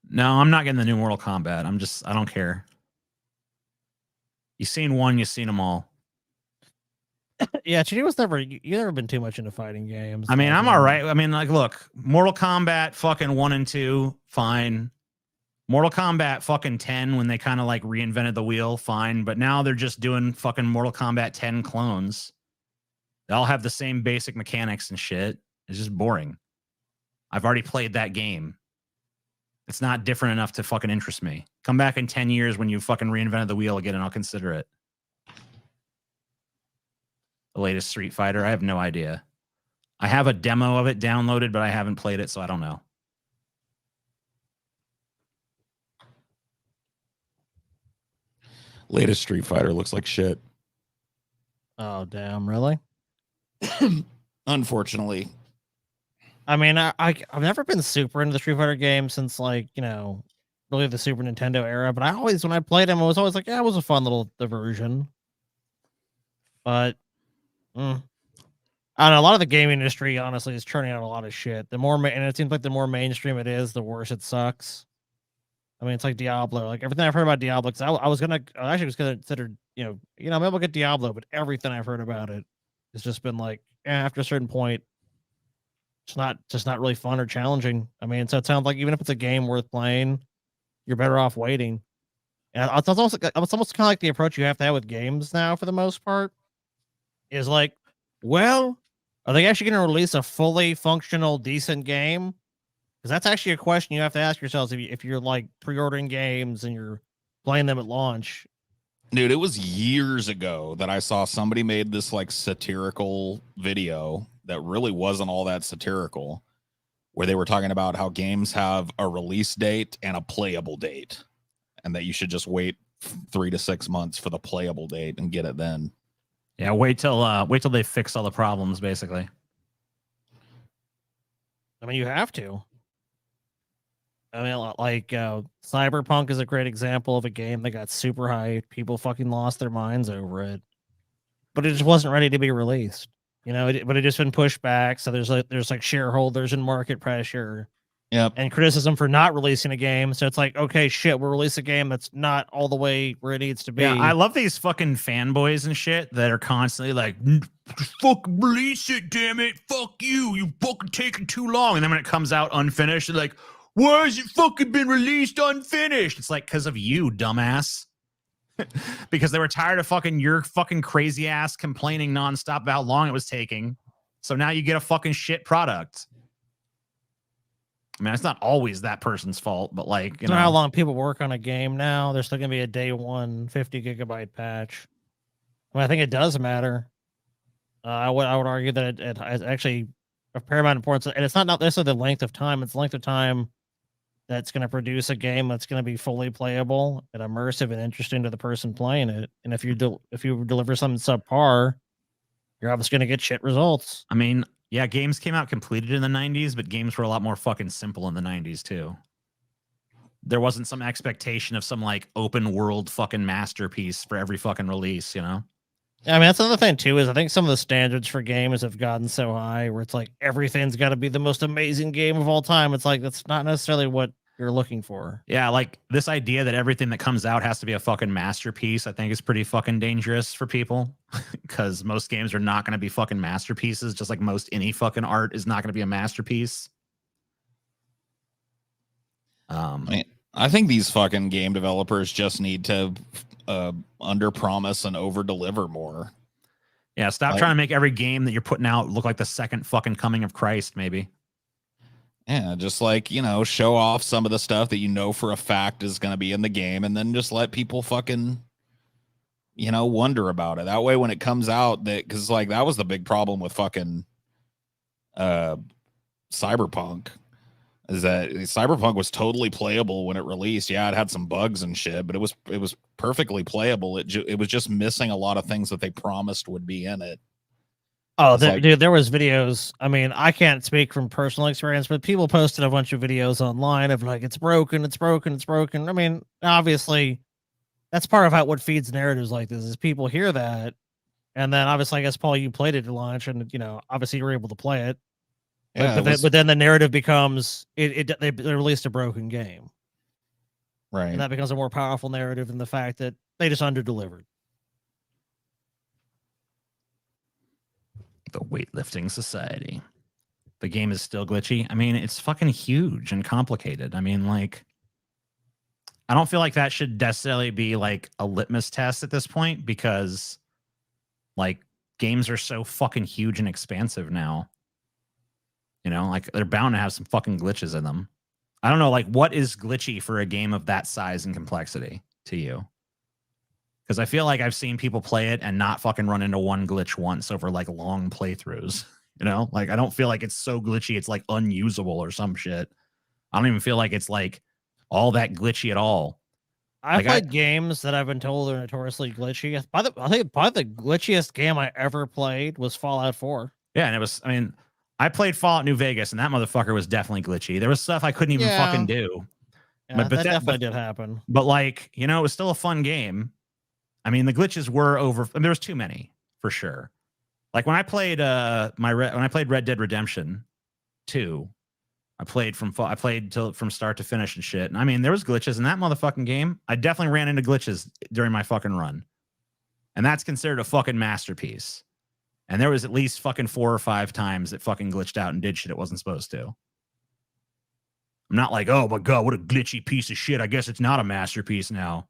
No, I'm not getting the new Mortal Kombat. I don't care. You've seen one, you've seen them all. Yeah, Chidi was you've never been too much into fighting games. I mean, I'm all right. I mean, like, look, Mortal Kombat fucking 1 and 2, fine. Mortal Kombat fucking 10 when they kind of like reinvented the wheel, fine. But now they're just doing fucking Mortal Kombat 10 clones. They all have the same basic mechanics and shit. It's just boring. I've already played that game. It's not different enough to fucking interest me. Come back in 10 years when you fucking reinvented the wheel again and I'll consider it. The latest Street Fighter, I have no idea. I have a demo of it downloaded, but I haven't played it, so I don't know. Latest Street Fighter looks like shit. Oh, damn, really? Unfortunately. I mean, I've never been super into the Street Fighter game since, like, you know, really the Super Nintendo era, but when I played them, I was always like, yeah, it was a fun little diversion. But I don't know. A lot of the gaming industry, honestly, is churning out a lot of shit. And it seems like the more mainstream it is, the worse it sucks. I mean, it's like Diablo. Like everything I've heard about Diablo, because I was gonna consider, maybe I'll get Diablo, but everything I've heard about it has just been like, after a certain point, it's not really fun or challenging. I mean, so it sounds like even if it's a game worth playing, you're better off waiting. And it's almost kind of like the approach you have to have with games now, for the most part, is like, well, are they actually going to release a fully functional, decent game? Because that's actually a question you have to ask yourselves if you're like pre-ordering games and you're playing them at launch. Dude, it was years ago that I saw somebody made this like satirical video that really wasn't all that satirical, where they were talking about how games have a release date and a playable date, and that you should just wait 3 to 6 months for the playable date and get it then. Yeah, wait till they fix all the problems, basically. I mean, you have to. I mean, like Cyberpunk is a great example of a game that got super hyped. People fucking lost their minds over it, but it just wasn't ready to be released. But it just been pushed back. So there's like shareholders and market pressure. Yep. And criticism for not releasing a game. So it's like, okay, shit, we'll release a game that's not all the way where it needs to be. Yeah, I love these fucking fanboys and shit that are constantly like, fucking release it, damn it. Fuck you. You fucking taking too long. And then when it comes out unfinished, they're like, why has it fucking been released unfinished? It's like, because of you, dumbass. Because they were tired of fucking your fucking crazy ass complaining nonstop about how long it was taking. So now you get a fucking shit product. I mean, it's not always that person's fault, but like, you know how long people work on a game now. There's still gonna be a day one 50 gigabyte patch. I mean, I think it does matter. I would argue that it is actually of paramount importance, and it's not necessarily the length of time. It's the length of time that's going to produce a game that's going to be fully playable and immersive and interesting to the person playing it. And if you deliver something subpar, you're obviously going to get shit results. I mean, yeah, games came out completed in the 90s, but games were a lot more fucking simple in the 90s too. There wasn't some expectation of some like open world fucking masterpiece for every fucking release, you know? I mean, that's another thing too. Is I think some of the standards for games have gotten so high where it's like everything's got to be the most amazing game of all time. It's like that's not necessarily what you're looking for. Yeah, like this idea that everything that comes out has to be a fucking masterpiece, I think is pretty fucking dangerous for people because most games are not going to be fucking masterpieces, just like most any fucking art is not going to be a masterpiece. I think these fucking game developers just need to under promise and over deliver more. Yeah, stop trying to make every game that you're putting out look like the second fucking coming of Christ, maybe. Yeah, just like, you know, show off some of the stuff that you know for a fact is going to be in the game and then just let people fucking, you know, wonder about it. That way when it comes out, that because like that was the big problem with fucking Cyberpunk, is that Cyberpunk was totally playable when it released. Yeah, it had some bugs and shit, but it was perfectly playable. It was just missing a lot of things that they promised would be in it. Oh, dude, there was videos. I mean, I can't speak from personal experience, but people posted a bunch of videos online of like, it's broken, it's broken, it's broken. I mean, obviously, that's part of what feeds narratives like this is people hear that. And then obviously, I guess, Paul, you played it at launch and, you know, obviously you were able to play it. Yeah, but then the narrative becomes they released a broken game. Right. And that becomes a more powerful narrative than the fact that they just underdelivered. The weightlifting society. The game is still glitchy. I mean, it's fucking huge and complicated. I mean, like, I don't feel like that should necessarily be like a litmus test at this point because, like, games are so fucking huge and expansive now. You know, like, they're bound to have some fucking glitches in them. I don't know, like, what is glitchy for a game of that size and complexity to you? Because I feel like I've seen people play it and not fucking run into one glitch once over like long playthroughs. You know, like I don't feel like it's so glitchy it's like unusable or some shit. I don't even feel like it's like all that glitchy at all. I've played games that I've been told are notoriously glitchy. I think probably the glitchiest game I ever played was Fallout 4. Yeah, and it was. I mean, I played Fallout New Vegas, and that motherfucker was definitely glitchy. There was stuff I couldn't even fucking do. Yeah, but that definitely did happen. But like, you know, it was still a fun game. I mean, the glitches were over. I mean, there was too many for sure. Like when I played when I played Red Dead Redemption 2, I played from start to finish and shit. And I mean, there was glitches in that motherfucking game. I definitely ran into glitches during my fucking run, and that's considered a fucking masterpiece. And there was at least fucking 4 or 5 times it fucking glitched out and did shit it wasn't supposed to. I'm not like, oh my god, what a glitchy piece of shit. I guess it's not a masterpiece now.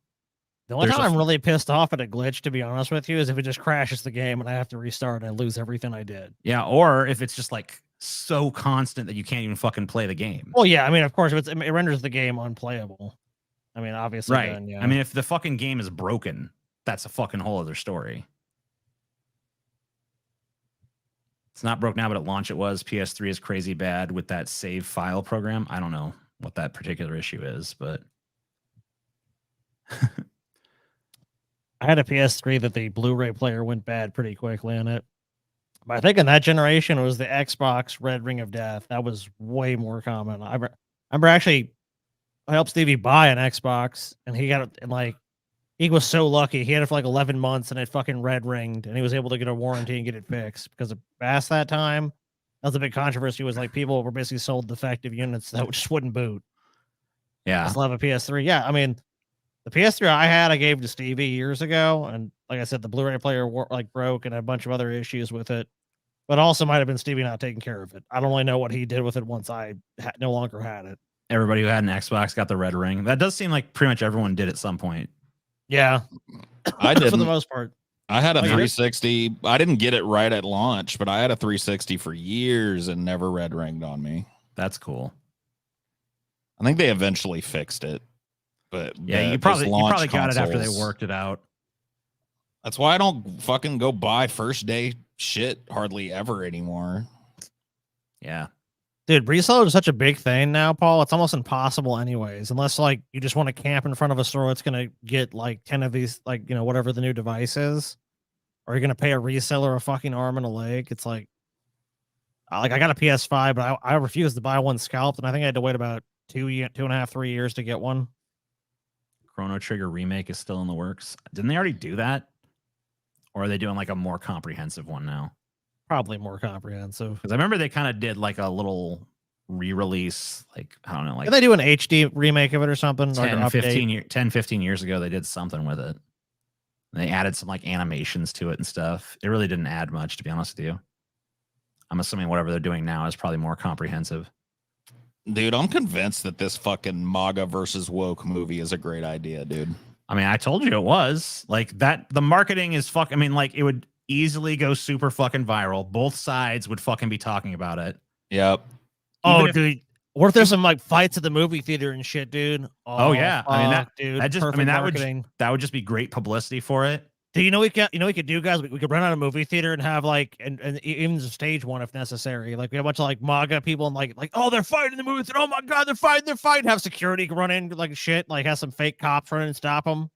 The only time I'm really pissed off at a glitch, to be honest with you, is if it just crashes the game and I have to restart and I lose everything I did. Yeah, or if it's just like so constant that you can't even fucking play the game. Well, yeah, I mean, of course, it renders the game unplayable. I mean, obviously, right? Then, yeah. I mean, if the fucking game is broken, that's a fucking whole other story. It's not broke now, but at launch it was. PS3 is crazy bad with that save file program. I don't know what that particular issue is, but I had a PS3 that the Blu-ray player went bad pretty quickly on it. But I think in that generation, it was the Xbox Red Ring of Death. That was way more common. I remember actually, I helped Stevie buy an Xbox, and he got it, and like, he was so lucky. He had it for like 11 months, and it fucking red ringed, and he was able to get a warranty and get it fixed. Because past that time, that was a big controversy. Was like people were basically sold defective units that just wouldn't boot. Yeah, I still have a PS3. Yeah, I mean, the PS3 I had, I gave to Stevie years ago, and like I said, the Blu-ray player like broke and a bunch of other issues with it. But also might have been Stevie not taking care of it. I don't really know what he did with it once I no longer had it. Everybody who had an Xbox got the red ring. That does seem like pretty much everyone did at some point. Yeah, I did for the most part. I had a 360. I didn't get it right at launch, but I had a 360 for years and never red ringed on me. That's cool. I think they eventually fixed it. But yeah, you probably got it after they worked it out. That's why I don't fucking go buy first day shit hardly ever anymore. Yeah. Dude, reseller is such a big thing now, Paul. It's almost impossible anyways, unless like you just want to camp in front of a store that's going to get like 10 of these, like, you know, whatever the new device is, or you're going to pay a reseller a fucking arm and a leg. It's like I got a PS5, but I refused to buy one scalped, and I think I had to wait about 2.5, 3 years to get one. Chrono Trigger remake is still in the works. Didn't they already do that? Or are they doing like a more comprehensive one now? Probably more comprehensive. Because I remember they kind of did like a little re-release, like, I don't know, like Did they do an HD remake of it or something? 10, 15 years ago, they did something with it. And they added some like animations to it and stuff. It really didn't add much, to be honest with you. I'm assuming whatever they're doing now is probably more comprehensive. Dude, I'm convinced that this fucking MAGA versus woke movie is a great idea, dude. I mean, I told you it was. Like that, the marketing is I mean, like it would easily go super fucking viral. Both sides would fucking be talking about it. Yep. Oh, dude. What if there's some like fights at the movie theater and shit, dude? Oh yeah. I mean dude. that just I perfect mean marketing. that would just be great publicity for it. Do you know we could do, guys? We could run out a movie theater and have like and even stage one if necessary. Like we have a bunch of like MAGA people and like oh they're fighting in the movie theater. Oh my god, they're fighting. Have security run in like shit. Like have some fake cops run in and stop them.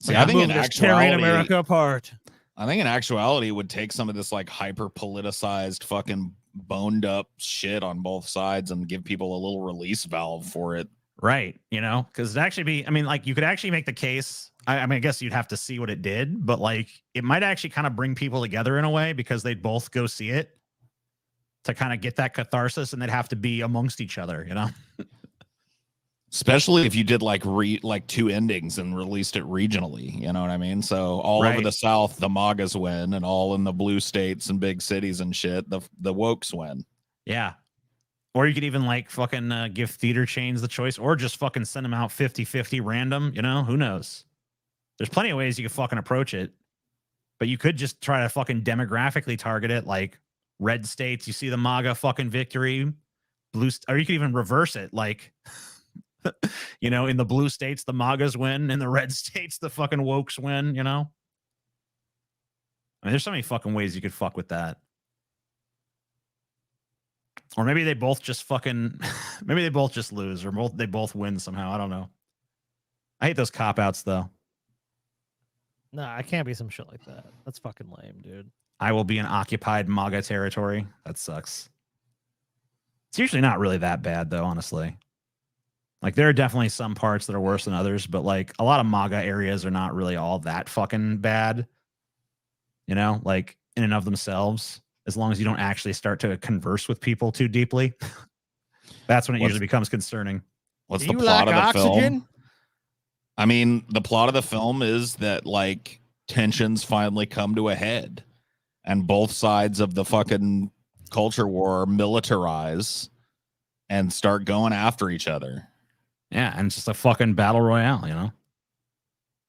See, Like, I think in tearing actuality, America apart. I think in actuality it would take some of this like hyper politicized fucking boned up shit on both sides and give people a little release valve for it. Right. You know, because it'd actually be, I mean, like you could actually make the case. I mean, I guess you'd have to see what it did, but like it might actually kind of bring people together in a way because they'd both go see it to kind of get that catharsis, and they'd have to be amongst each other, you know? Especially if you did like two endings and released it regionally, you know what I mean? So all over the South, the MAGAs win, and all in the blue states and big cities and shit, the wokes win. Yeah. Or you could even like fucking give theater chains the choice, or just fucking send them out 50-50 random, you know? Who knows? There's plenty of ways you could fucking approach it, but you could just try to fucking demographically target it, like red states, you see the MAGA fucking victory, or you could even reverse it, like, you know, in the blue states, the MAGAs win, in the red states, the fucking wokes win, you know? I mean, there's so many fucking ways you could fuck with that. Or maybe they both just fucking, maybe they both just lose, or they both win somehow. I don't know. I hate those cop-outs, though. No, I can't be some shit like that. That's fucking lame, dude. I will be in occupied MAGA territory. That sucks. It's usually not really that bad, though, honestly. Like, there are definitely some parts that are worse than others, but, like, a lot of MAGA areas are not really all that fucking bad. You know, like, in and of themselves, as long as you don't actually start to converse with people too deeply. That's when it usually becomes concerning. What's the plot of the film? I mean, the plot of the film is that, like, tensions finally come to a head, and both sides of the fucking culture war militarize and start going after each other. Yeah, and it's just a fucking battle royale, you know?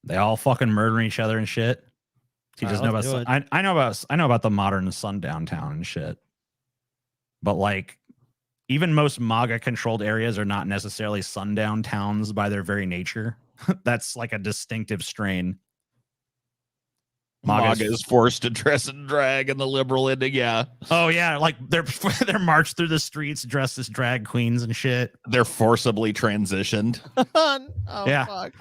They all fucking murdering each other and shit. You just know about I know about the modern sundown town and shit. But like even most MAGA controlled areas are not necessarily sundown towns by their very nature. That's like a distinctive strain. MAGA is forced to dress and drag in the liberal ending, yeah. Oh yeah, like they're marched through the streets dressed as drag queens and shit. They're forcibly transitioned. Yeah. Fuck.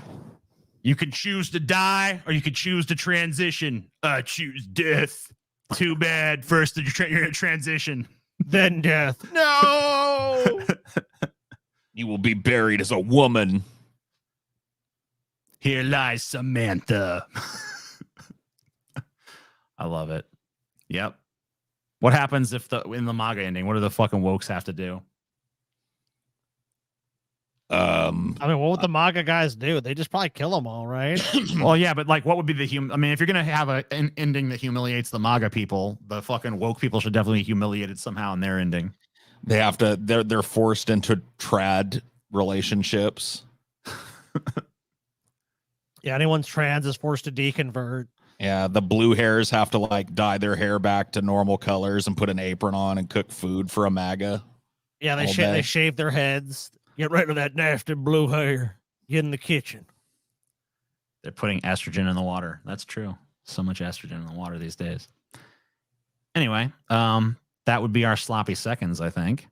You could choose to die, or you could choose to transition. Choose death. Too bad. First you're in transition, then death. No. You will be buried as a woman. Here lies Samantha. I love it. Yep. What happens if in the MAGA ending? What do the fucking wokes have to do? I mean, what would the MAGA guys do? They just probably kill them all, right? Well, yeah, but like, what would be I mean, if you're gonna have an ending that humiliates the MAGA people, the fucking woke people should definitely be humiliated somehow in their ending. They have to. They're forced into trad relationships. Yeah, anyone's trans is forced to deconvert. Yeah, the blue hairs have to like dye their hair back to normal colors and put an apron on and cook food for a MAGA. Yeah, they shave their heads. Get rid of that nasty blue hair. Get in the kitchen. They're putting estrogen in the water. That's true. So much estrogen in the water these days. Anyway, that would be our sloppy seconds, I think.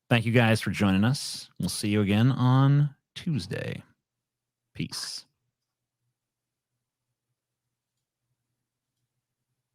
Thank you guys for joining us. We'll see you again on Tuesday. Peace.